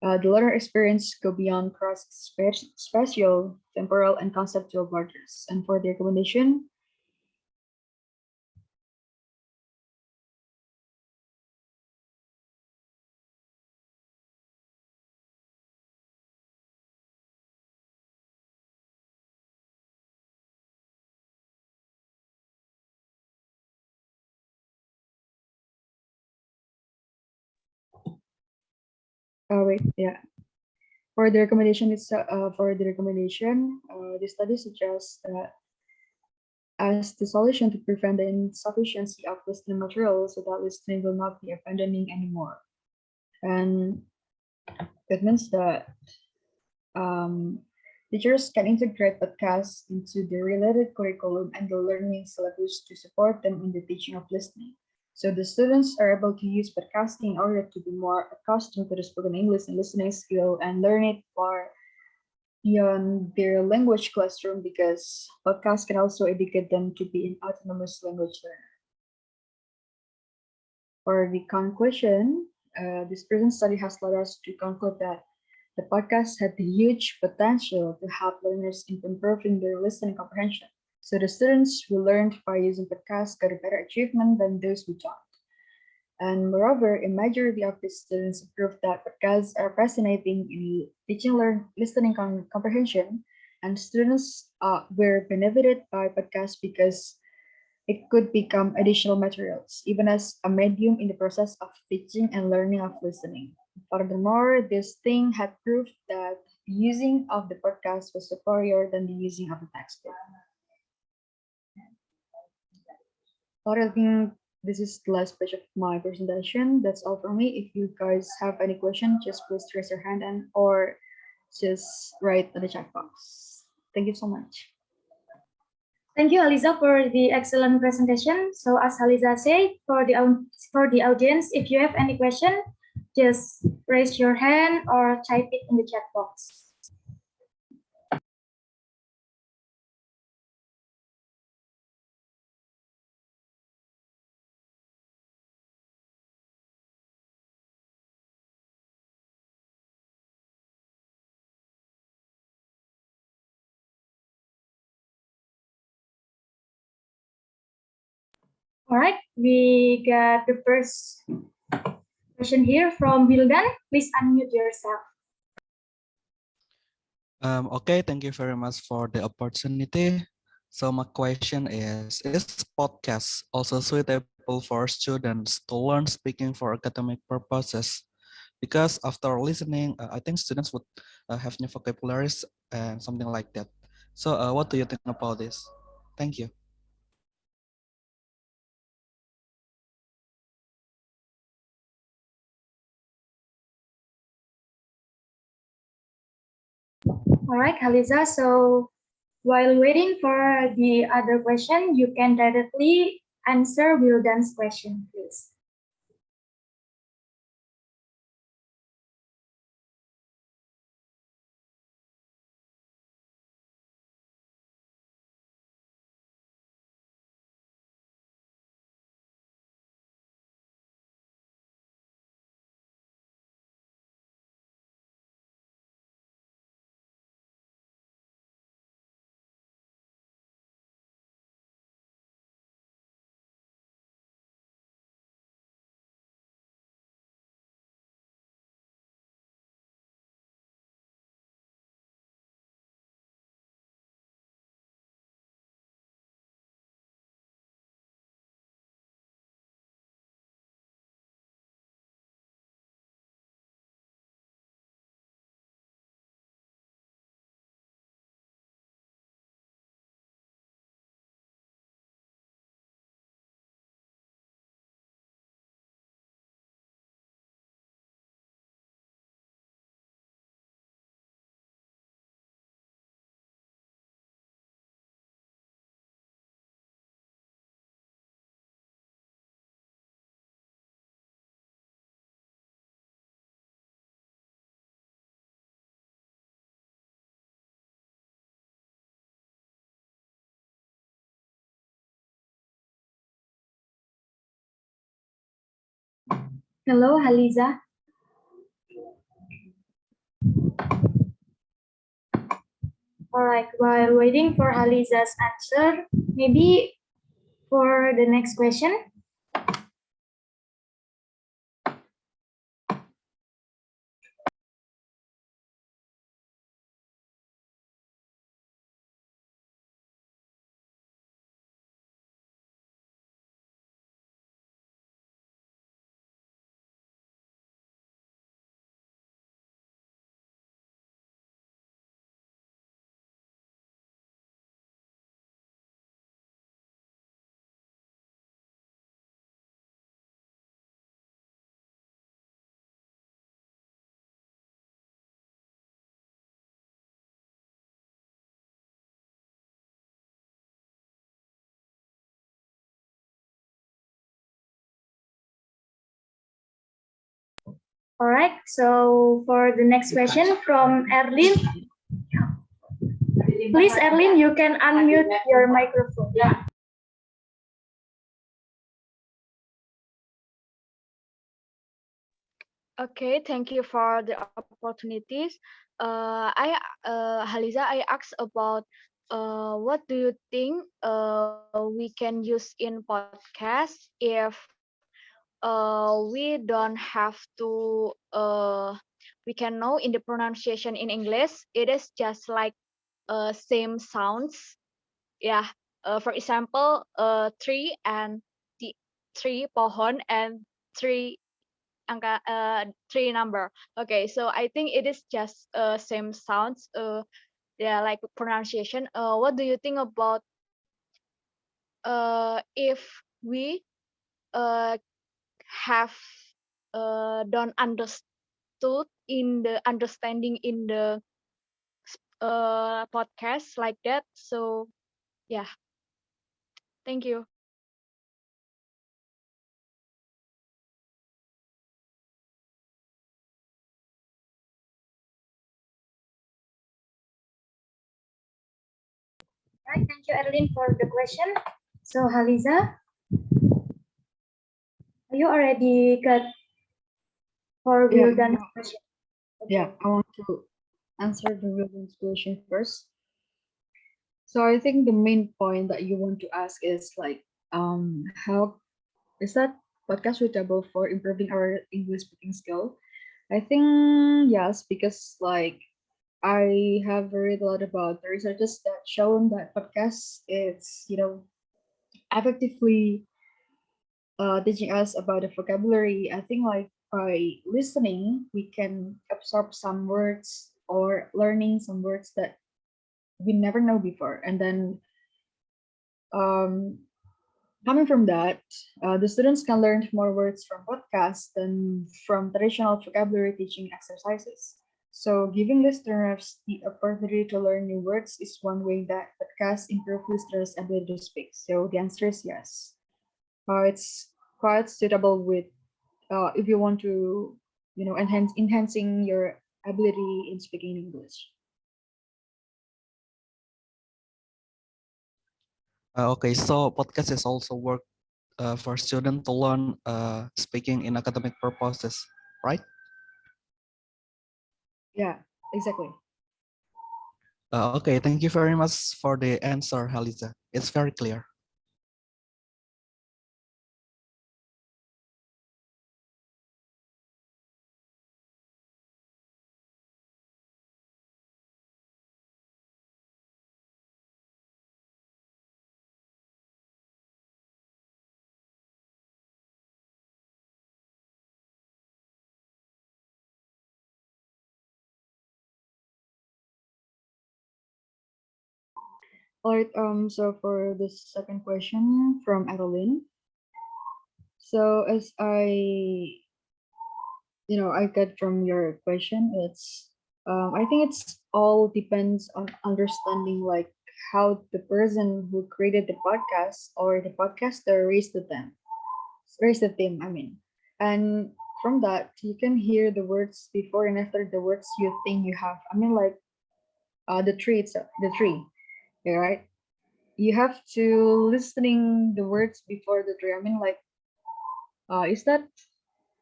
the learner experience go beyond spatial, temporal, and conceptual borders. And for the recommendation, For the recommendation, the study suggests that as the solution to prevent the insufficiency of listening material, so that listening will not be abandoning anymore. And that means that teachers can integrate podcasts into the related curriculum and the learning syllabus to support them in the teaching of listening. So the students are able to use podcasting in order to be more accustomed to the spoken English and listening skill and learn it far beyond their language classroom, because podcasts can also educate them to be an autonomous language learner. For the conclusion, this present study has led us to conclude that the podcast had the huge potential to help learners in improving their listening comprehension. So the students who learned by using podcasts got a better achievement than those who don't. And moreover, a majority of the students proved that podcasts are fascinating in teaching listening comprehension, and students were benefited by podcasts because it could become additional materials, even as a medium in the process of teaching and learning of listening. Furthermore, this thing had proved that the using of the podcast was superior than the using of the textbook. I think this is the last page of my presentation. That's all for me. If you guys have any question, just please raise your hand or just write in the chat box. Thank you so much. Thank you, Aliza, for the excellent presentation. So as Aliza said, for the audience, if you have any question, just raise your hand or type it in the chat box. All right, we got the first question here from Wildan. Please unmute yourself. Okay, thank you very much for the opportunity. So my question is podcast also suitable for students to learn speaking for academic purposes? Because after listening, I think students would have new vocabularies and something like that. So what do you think about this? Thank you. All right, Haliza. So while waiting for the other question, you can directly answer Wildan's question, please. Hello, Haliza. All right, while waiting for Haliza's answer, maybe for the next question. All right, so for the next question from Erlin. Please, Erlin, you can unmute your microphone. Okay, thank you for the opportunities. Haliza, I asked about what do you think we can use in podcast if we don't have to we can know in the pronunciation in English it is just like same sounds. Yeah. For example, tree and the tree pohon and three angka three number. Okay, so I think it is just same sounds. Yeah, like pronunciation. What do you think about if we have don't understood in the understanding in the podcast like that? So yeah. Thank you. Right, thank you, Erlin, for the question. So, Haliza, are you already got for Yeah, Wildan's question? yeah, I want to answer the Wilden's question first. So I think the main point that you want to ask is like, how is that podcast suitable for improving our English speaking skill? I think yes, because like I have read a lot about the researches that shown that podcasts it's effectively teaching us about the vocabulary. I think like by listening we can absorb some words or learning some words that we never know before, and then um, coming from that, the students can learn more words from podcasts than from traditional vocabulary teaching exercises. So, giving listeners the opportunity to learn new words is one way that podcasts improve listeners' ability to speak. So, the answer is yes. It's quite suitable with if you want to, enhancing your ability in speaking English. Okay, so podcast is also work for students to learn speaking in academic purposes, right? Yeah, exactly. Okay, thank you very much for the answer, Haliza. It's very clear. All right. So for the second question from Adeline. So as I get from your question, I think it's all depends on understanding like how the person who created the podcast or the podcaster raised the theme. I mean, and from that you can hear the words before and after the words you think you have. I mean, like the tree itself, the tree, yeah, right? You have to listening the words before the tree. I mean, like,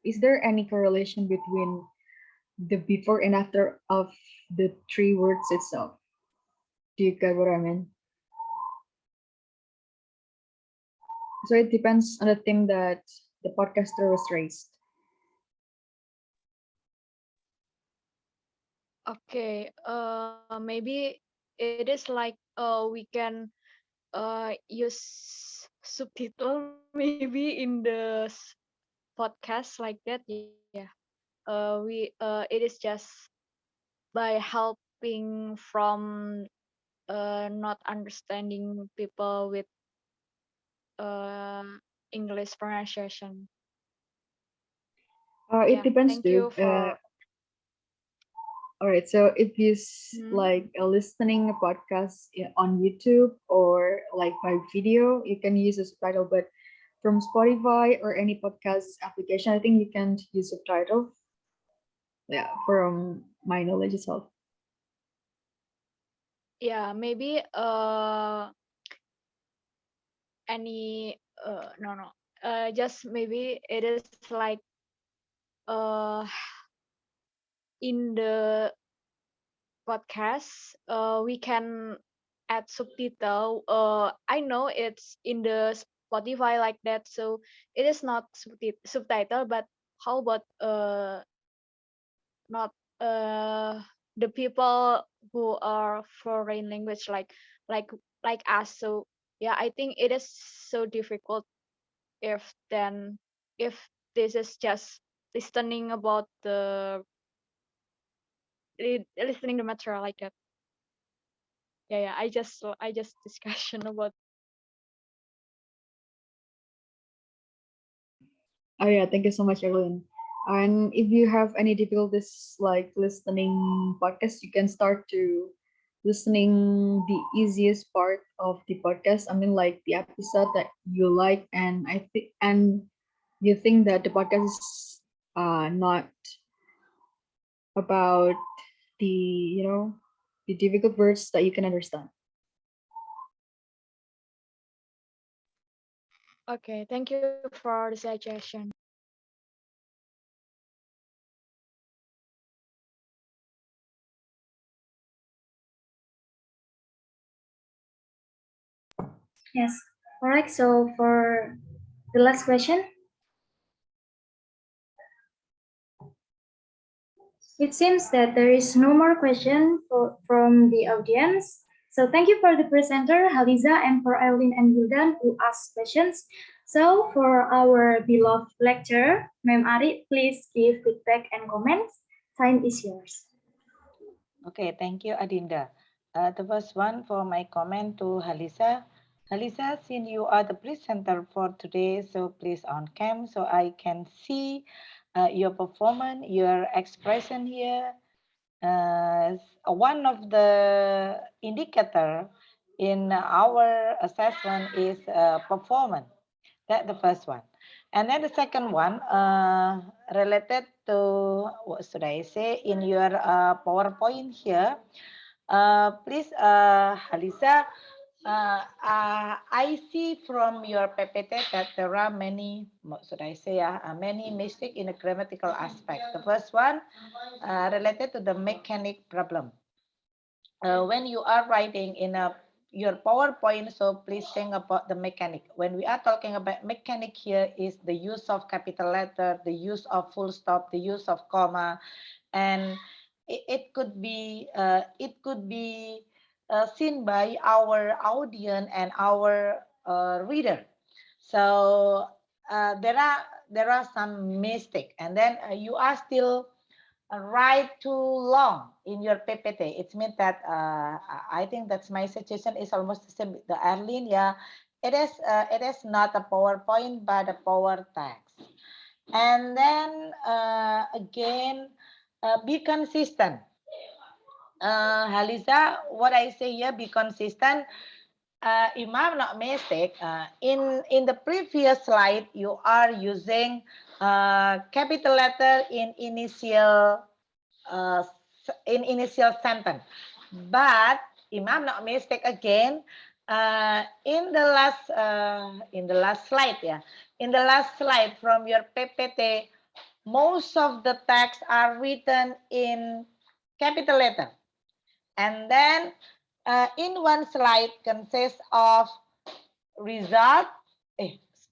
is there any correlation between the before and after of the three words itself? Do you get what I mean? So it depends on the theme that the podcaster was raised. Okay, maybe it is like we can use subtitle maybe in the podcast like that. Yeah. It is just by helping from not understanding people with uh English pronunciation. It Yeah. depends Thank you too. for. All right. So if you Hmm. like listening a podcast on YouTube or like by video, you can use a subtitle. But from Spotify or any podcast application, I think you can use subtitle. Yeah, from my knowledge itself. Yeah, maybe any no no just maybe it is like uh in the podcast we can add subtitle. I know it's in the Spotify like that, so it is not subtitle, but how about not the people who are foreign language like like us. So yeah, I think it is so difficult if then if this is just listening about the listening the material like that. Yeah, I just discussion about. Oh yeah, thank you so much, Evelyn. And if you have any difficulties like listening podcasts, you can start to listening the easiest part of the podcast. I mean, like the episode that you like, and I think, and you think that the podcast is not about the the difficult words that you can understand. Okay, thank you for the suggestion. Yes. All right. So for the last question, it seems that there is no more question from the audience. So thank you for the presenter, Haliza, and for Eileen and Wildan who asked questions. So for our beloved lecturer, Ma'am Ari, please give feedback and comments. Time is yours. Okay, thank you, Adinda. The first one for my comment to Halisa. Halisa, since you are the presenter for today, so please on cam so I can see your performance, your expression here. One of the indicator in our assessment is performance. That's the first one. And then the second one related to, what should I say, in your PowerPoint here, please, Halisa, I see from your PPT that there are many, what should I say, many mistakes in the grammatical aspect. The first one related to the mechanic problem. When you are writing in your PowerPoint, so please think about the mechanic. When we are talking about mechanic here is the use of capital letter, the use of full stop, the use of comma, and it could be seen by our audience and our reader. So there are some mistake, and then you are still write too long in your PPT. It means that I think that's my suggestion is almost the same. The Arlene, yeah, it is not a PowerPoint but a Power Text. And then again, be consistent. Haliza, what I say here, be consistent. If I'm not mistake, in the previous slide, you are using capital letter uh, in initial sentence. But if I'm not mistake again, in the last slide, yeah, in the last slide from your PPT, most of the text are written in capital letter. And then in one slide consists of result,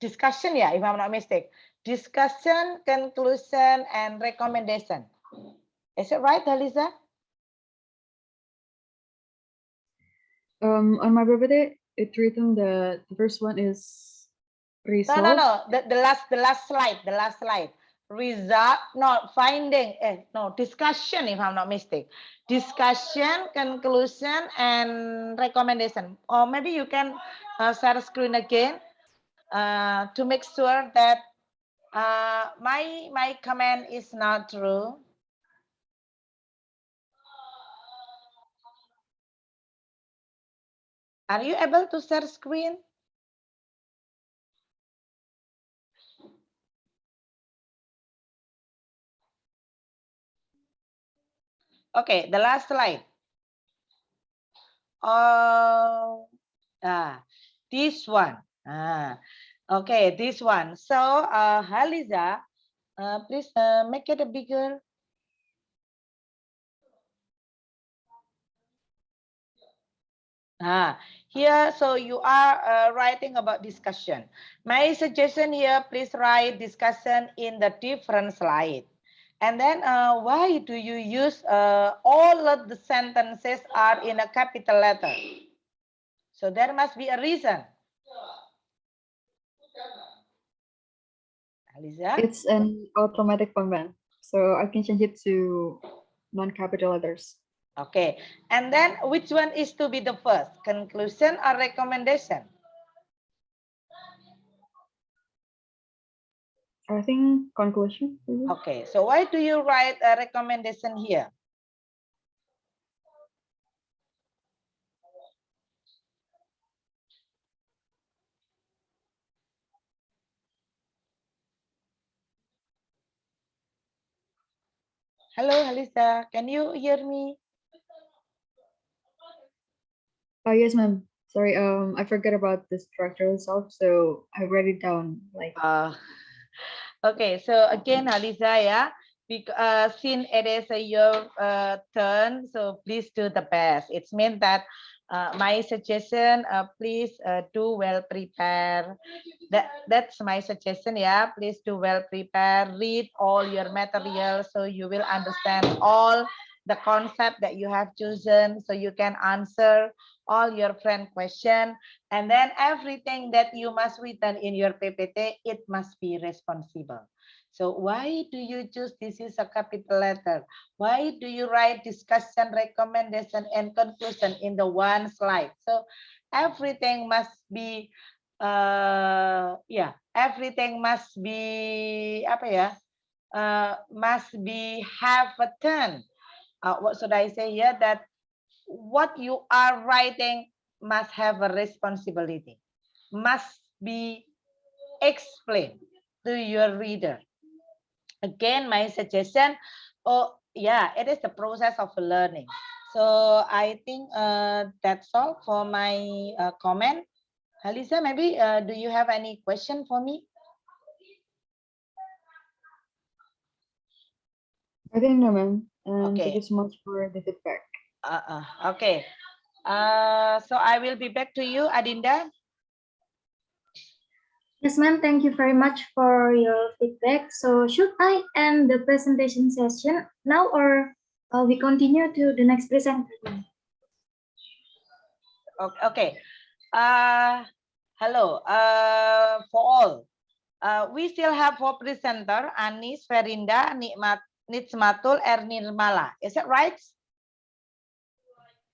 discussion, yeah, if I'm not mistaken. Discussion, conclusion, and recommendation. Is it right, Halisa? On my PPT, it's written that the first one is result. No. The last slide. Result, no, finding, no, discussion, if I'm not mistaken. Discussion, conclusion, and recommendation. Or maybe you can share screen again to make sure that my comment is not true. Are you able to share screen? Okay, the last slide. Oh, this one. Okay, this one. So, Haliza, please make it a bigger. Here, so you are writing about discussion. My suggestion here, please write discussion in the different slide. And then why do you use all of the sentences are in a capital letter? So there must be a reason. Aliza? It's an automatic command, so I can change it to non-capital letters. Okay, and then which one is to be the first, conclusion or recommendation? I think conclusion. Okay, so why do you write a recommendation here? Hello, Halisa. Can you hear me? Oh, yes, ma'am. Sorry, I forgot about the structure itself, so I wrote it down like. Okay, so again, Halisa, yeah, since it is your turn, so please do the best. It's meant that my suggestion, please do well prepare. That's my suggestion, yeah. Please do well prepare, read all your material so you will understand all the concept that you have chosen, so you can answer all your friend question. And then everything that you must written in your PPT, it must be responsible. So why do you choose this is a capital letter? Why do you write discussion, recommendation, and conclusion in the one slide? So everything must be, everything must be apa ya? Must be have a turn. What should I say here? That what you are writing must have a responsibility, must be explained to your reader. Again, my suggestion, oh yeah, it is the process of learning. So I think that's all for my comment. Halisa, maybe do you have any question for me? I think no, ma'am. And thank Okay. you so much for the feedback. Okay. So I will be back to you, Adinda. Yes, ma'am. Thank you very much for your feedback. So should I end the presentation session now, or we continue to the next presenter? Okay. Hello. For all, we still have 4 presenter, Anis, Ferinda, Nitsmatul, Ernirmala. Is that right?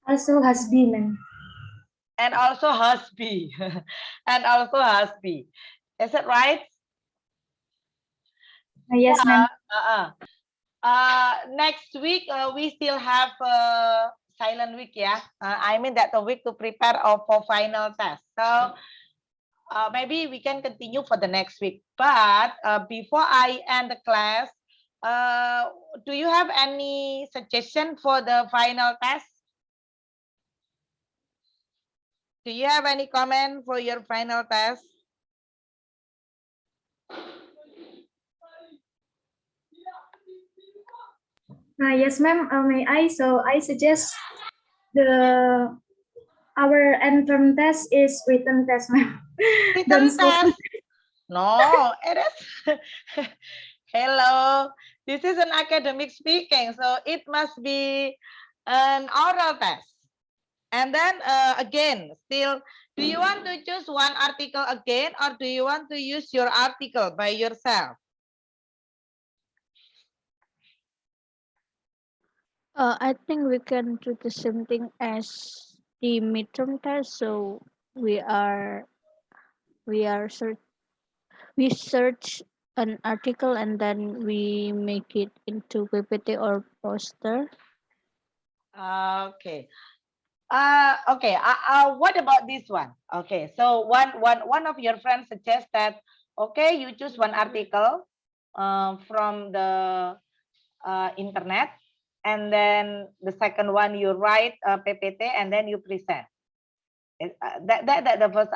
Also has been, ma'am. And also Hasbi. And also Hasbi. Is that right? Yes, ma'am. Next week, we still have silent week, yeah. I mean that the week to prepare for final test. So maybe we can continue for the next week. But before I end the class, do you have any suggestion for the final test? Do you have any comment for your final test? Yes, ma'am. May I? So I suggest our end-term test is written test, ma'am. Written test? No, it is. Hello, this is an academic speaking, so it must be an oral test. And then again, still, do you want to choose one article again, or do you want to use your article by yourself? I think we can do the same thing as the midterm test. So we search an article and then we make it into PPT or poster. Okay. Okay. What about this one? Okay. So one of your friends suggests that, okay, you choose one article from the internet, and then the second one you write PPT and then you present. That the first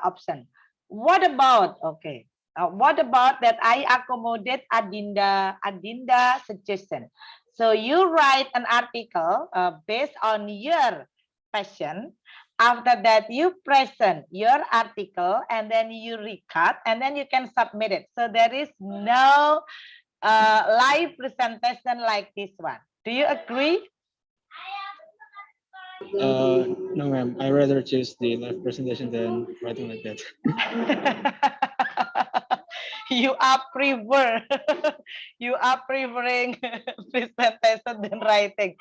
option. What about, okay, what about that I accommodate Adinda suggestion? So you write an article based on your passion. After that, you present your article and then you record and then you can submit it. So there is no live presentation like this one. Do you agree? No, ma'am. I rather choose the live presentation than writing like that. You are you are preferring presentation than writing.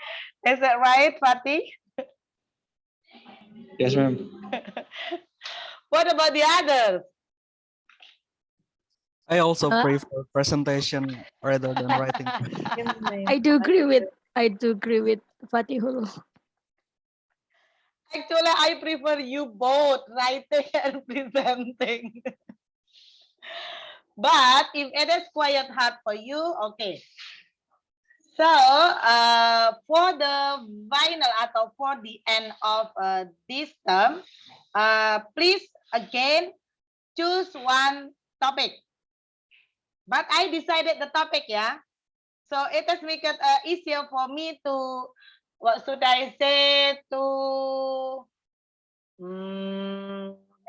Is that right, Fatih? Yes, ma'am. What about the others? I also prefer presentation rather than writing. I do agree with Fatihul. Actually, I prefer you both, writing and presenting. But if it is quite hard for you, okay. So for the final atau for the end of this term, please again choose one topic. But I decided the topic, yeah. So it has made it easier for me to, what should I say, to,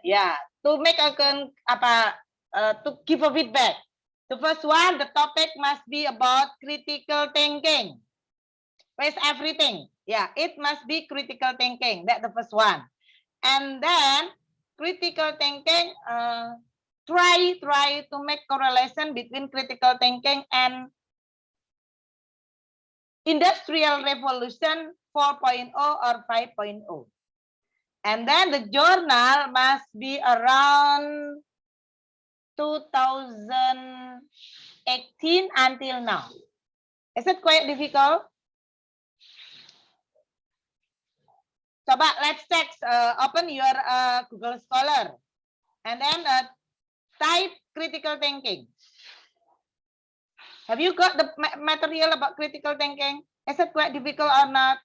yeah, to make to give a feedback. The first one, the topic must be about critical thinking. Where's everything? Yeah, it must be critical thinking. That's the first one. And then critical thinking, try to make correlation between critical thinking and Industrial Revolution 4.0 or 5.0. And then the journal must be around 2018 until now. Is it quite difficult? Coba let's check, open your Google Scholar and then type critical thinking. Have you got the material about critical thinking? Is it quite difficult or not?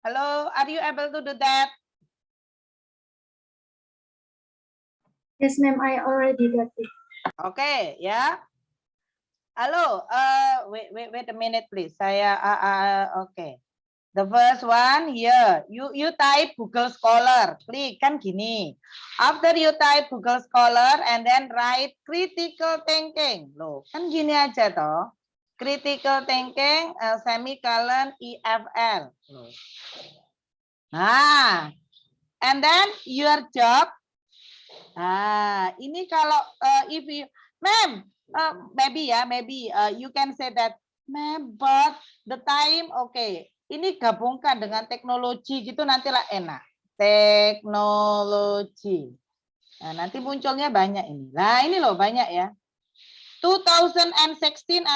Hello, are you able to do that? Yes, ma'am, I already got it. Okay, yeah. Halo, wait a minute, please. Okay. The first one here, you type Google Scholar, klik kan gini. After you type Google Scholar and then write critical thinking, loh, kan gini aja toh. Critical thinking, semicolon EFL. Loh. Nah, and then your job. Ini kalau if you, ma'am, maybe you can say that, ma'am, but the time, okay. Ini gabungkan dengan teknologi gitu nantilah enak. Teknologi. Nah, nanti munculnya banyak ini. Nah, ini loh banyak ya. 2016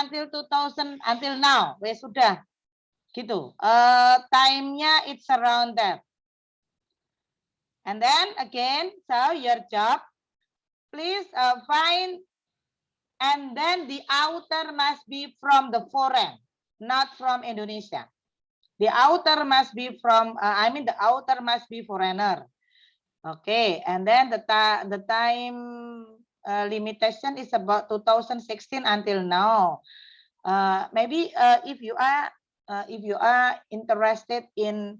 until now. Wes sudah. Gitu. Time-nya it's around that. And then again, so your job, please find, and then the author must be from the foreign, not from Indonesia. The author must be from, the author must be foreigner. Okay, and then the time limitation is about 2016 until now. Maybe if you are interested in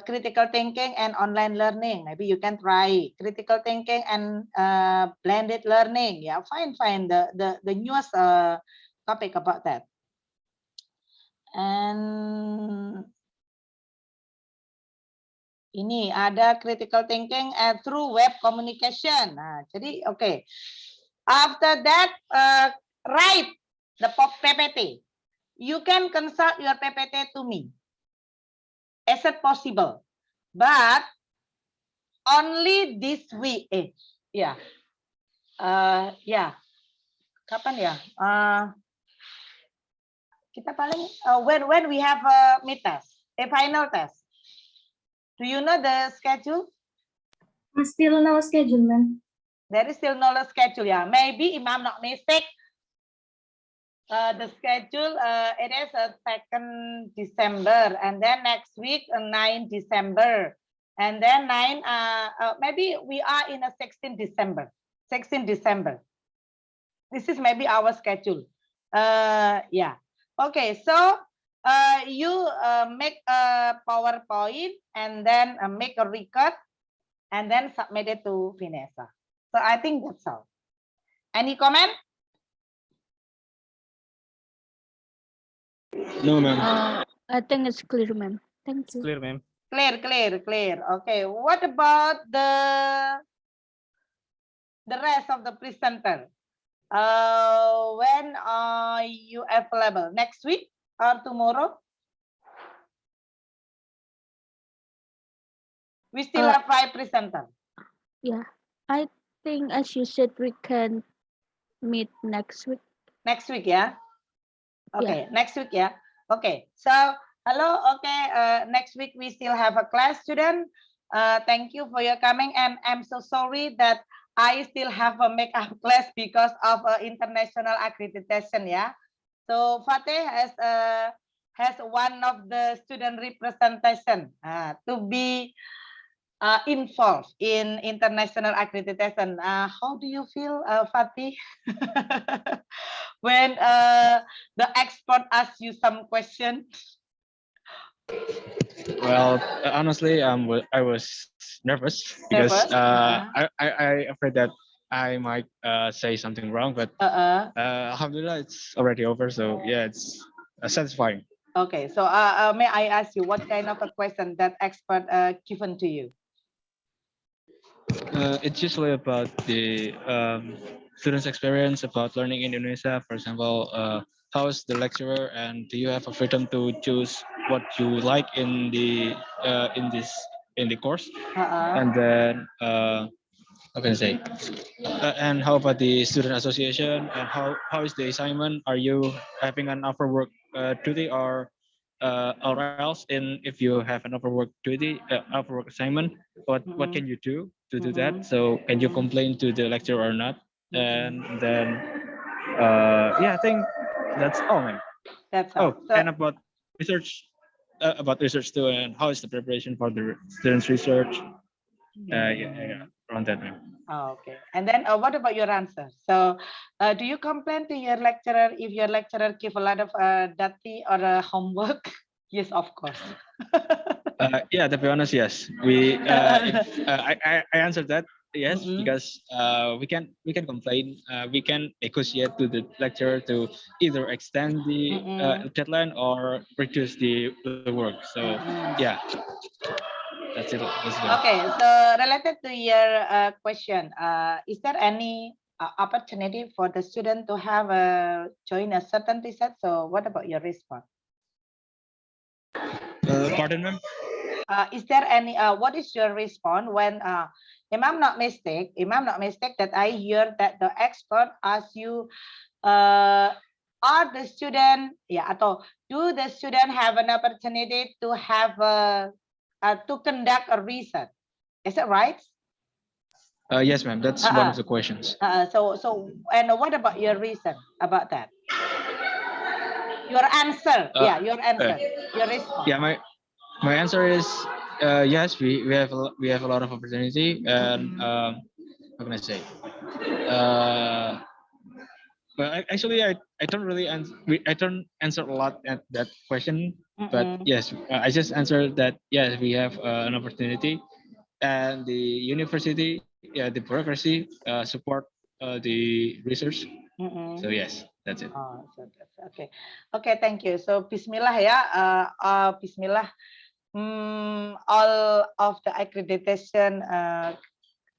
critical thinking and online learning, maybe you can try critical thinking and blended learning. Yeah, find the newest topic about that. And ini ada critical thinking through web communication. Nah, jadi okay. After that, write the PPT. You can consult your PPT to me. Is it possible? But only this week. Yeah. Yeah. Kapan ya? Kita paling when we have a mid test, a final test. Do you know the schedule? Still no schedule, ma'am. There is still no schedule. Yeah. Maybe if I'm not mistaken, the schedule it is 2nd December, and then next week 9 December, and then maybe we are in a 16 December. This is maybe our schedule. Yeah. Okay, so you make a PowerPoint and then make a record and then submit it to Vanessa. So I think that's all. Any comment? No, ma'am. I think it's clear, ma'am. Thank you. Clear, ma'am. Clear. Okay, what about the rest of the presenter? When are you available? Next week or tomorrow? We still have 5 presenters. Yeah, I think as you said, we can meet next week. Next week, yeah? Okay, next week, yeah. Okay, so hello. Okay, next week we still have a class, student. Thank you for your coming, and I'm so sorry that I still have a makeup class because of international accreditation. Yeah. So Fateh has one of the student representation to be involved in international accreditation. How do you feel, Fatih, when the expert asks you some question? Well, honestly, I was nervous because Nervous? I afraid that I might say something wrong, but alhamdulillah, it's already over. So yeah, it's satisfying. Okay, so may I ask you what kind of a question that expert given to you? It's usually about the students' experience about learning in Indonesia. For example, how is the lecturer, and do you have a freedom to choose what you like in the in the course? And then how can I say? And how about the student association? And how is the assignment? Are you having an offer work duty or else if you have an offer work duty offer work assignment, what can you do to do that? So can you complain to the lecturer or not? And then yeah, I think that's all, man. That's all. Oh, So, and about research too, and how is the preparation for the students' research? Yeah, around that, man. okay. And then what about your answer? So do you complain to your lecturer if your lecturer give a lot of dirty or homework? Yes, of course. Yeah, to be honest, yes. I answered that yes because we can complain. We can negotiate to the lecturer to either extend the deadline or reduce the work. So yeah, that's it. That's it. Okay, so related to your question, is there any opportunity for the student to have join a certain research? So what about your response? Pardon, ma'am? Is there any what is your response when if I'm not mistake that I hear that the expert asks you are the student atau do the student have an opportunity to have to conduct a research? Is that right? Yes, ma'am. That's one of the questions. So and what about your reason about that? Your answer, your answer, your response. Yeah, my answer is yes. We have a lot of opportunity, and how can I say? Well, actually, I don't really answer. I don't answer a lot at that question. But yes, I just answered that. Yes, we have an opportunity, and the university, yeah, the bureaucracy support the research. So yes, that's it. Oh, so that's okay. Okay, thank you. So Bismillah ya, Bismillah. All of the accreditation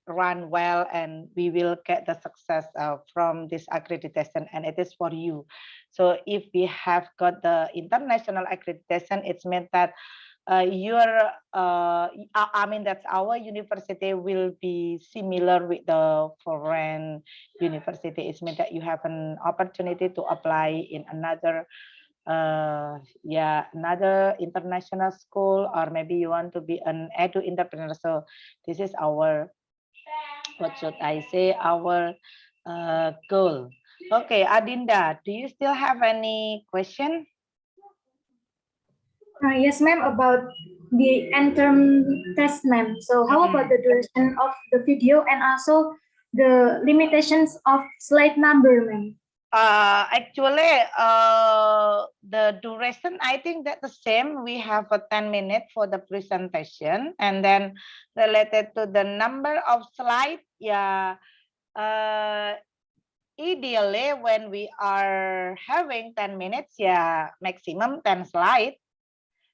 run well, and we will get the success from this accreditation, and it is for you. So if we have got the international accreditation, it's meant that that's our university will be similar with the foreign university. It's meant that you have an opportunity to apply in another another international school, or maybe you want to be an edu entrepreneur. So this is our, what should I say, our goal. Okay, Adinda, do you still have any question? Yes, ma'am, about the end-term test, ma'am. So how about the duration of the video and also the limitations of slide number, ma'am? Actually, the duration, I think that the same. We have a 10 minutes for the presentation, and then related to the number of slides, ideally when we are having 10 minutes, maximum 10 slides.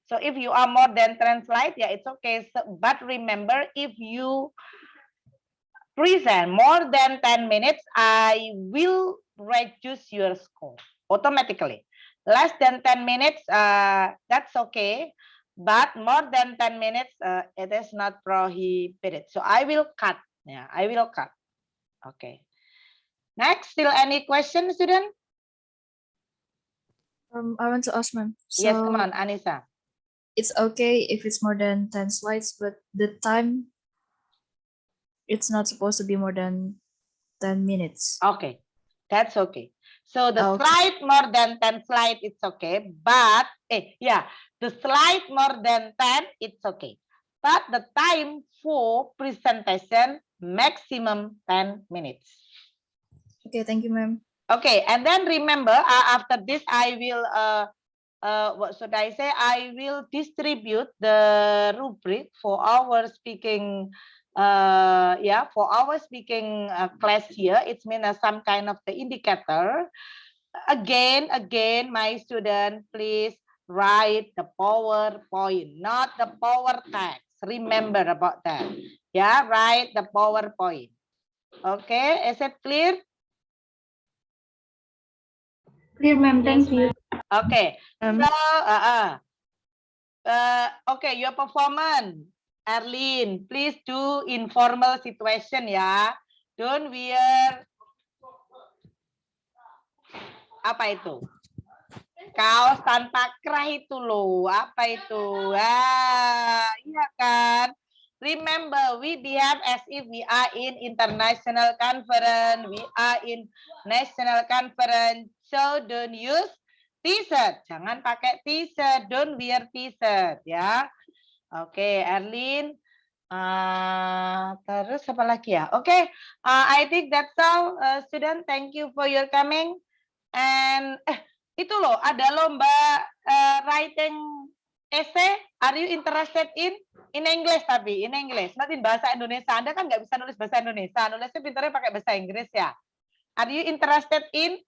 So if you are more than 10 slides, it's okay. So, but remember, if you present more than 10 minutes, I will reduce your score automatically. Less than 10 minutes, that's okay. But more than 10 minutes, it is not prohibited. So I will cut. I will cut. Okay. Next, still any questions, student? I want to ask, ma'am. Yes, come So on, Anissa. it's okay if it's more than 10 slides, but the time, it's not supposed to be more than 10 minutes. Okay, that's okay. So the Okay. slide more than 10 slide, it's okay. But, the slide more than 10, it's okay. But the time for presentation, maximum 10 minutes. Okay, thank you, ma'am. Okay, and then remember, after this, I will, what should I say? I will distribute the rubric for our speaking, for our speaking class here. It's mean some kind of the indicator. Again, my student, please write the PowerPoint, not the power text. Remember about that. Yeah, write the PowerPoint. Okay, is it clear? Clear, ma'am. Thank you. Okay, so okay, your performance, Erlin, please do informal situation ya. Don't wear apa itu? Kaos tanpa kerah itu loh. Apa itu? Iya kan? Remember, we behave as if we are in international conference, we are in national conference, so don't use t-shirt. Jangan pakai t-shirt, don't wear t-shirt ya. Oke, Erlin. Terus apa lagi ya? Oke, I think that's all, student. Thank you for your coming. And itu loh, ada lomba writing essay. Are you interested in English tapi in English, not in bahasa Indonesia. Anda kan nggak bisa nulis bahasa Indonesia, nulisnya pintarnya pakai bahasa Inggris ya. Are you interested in?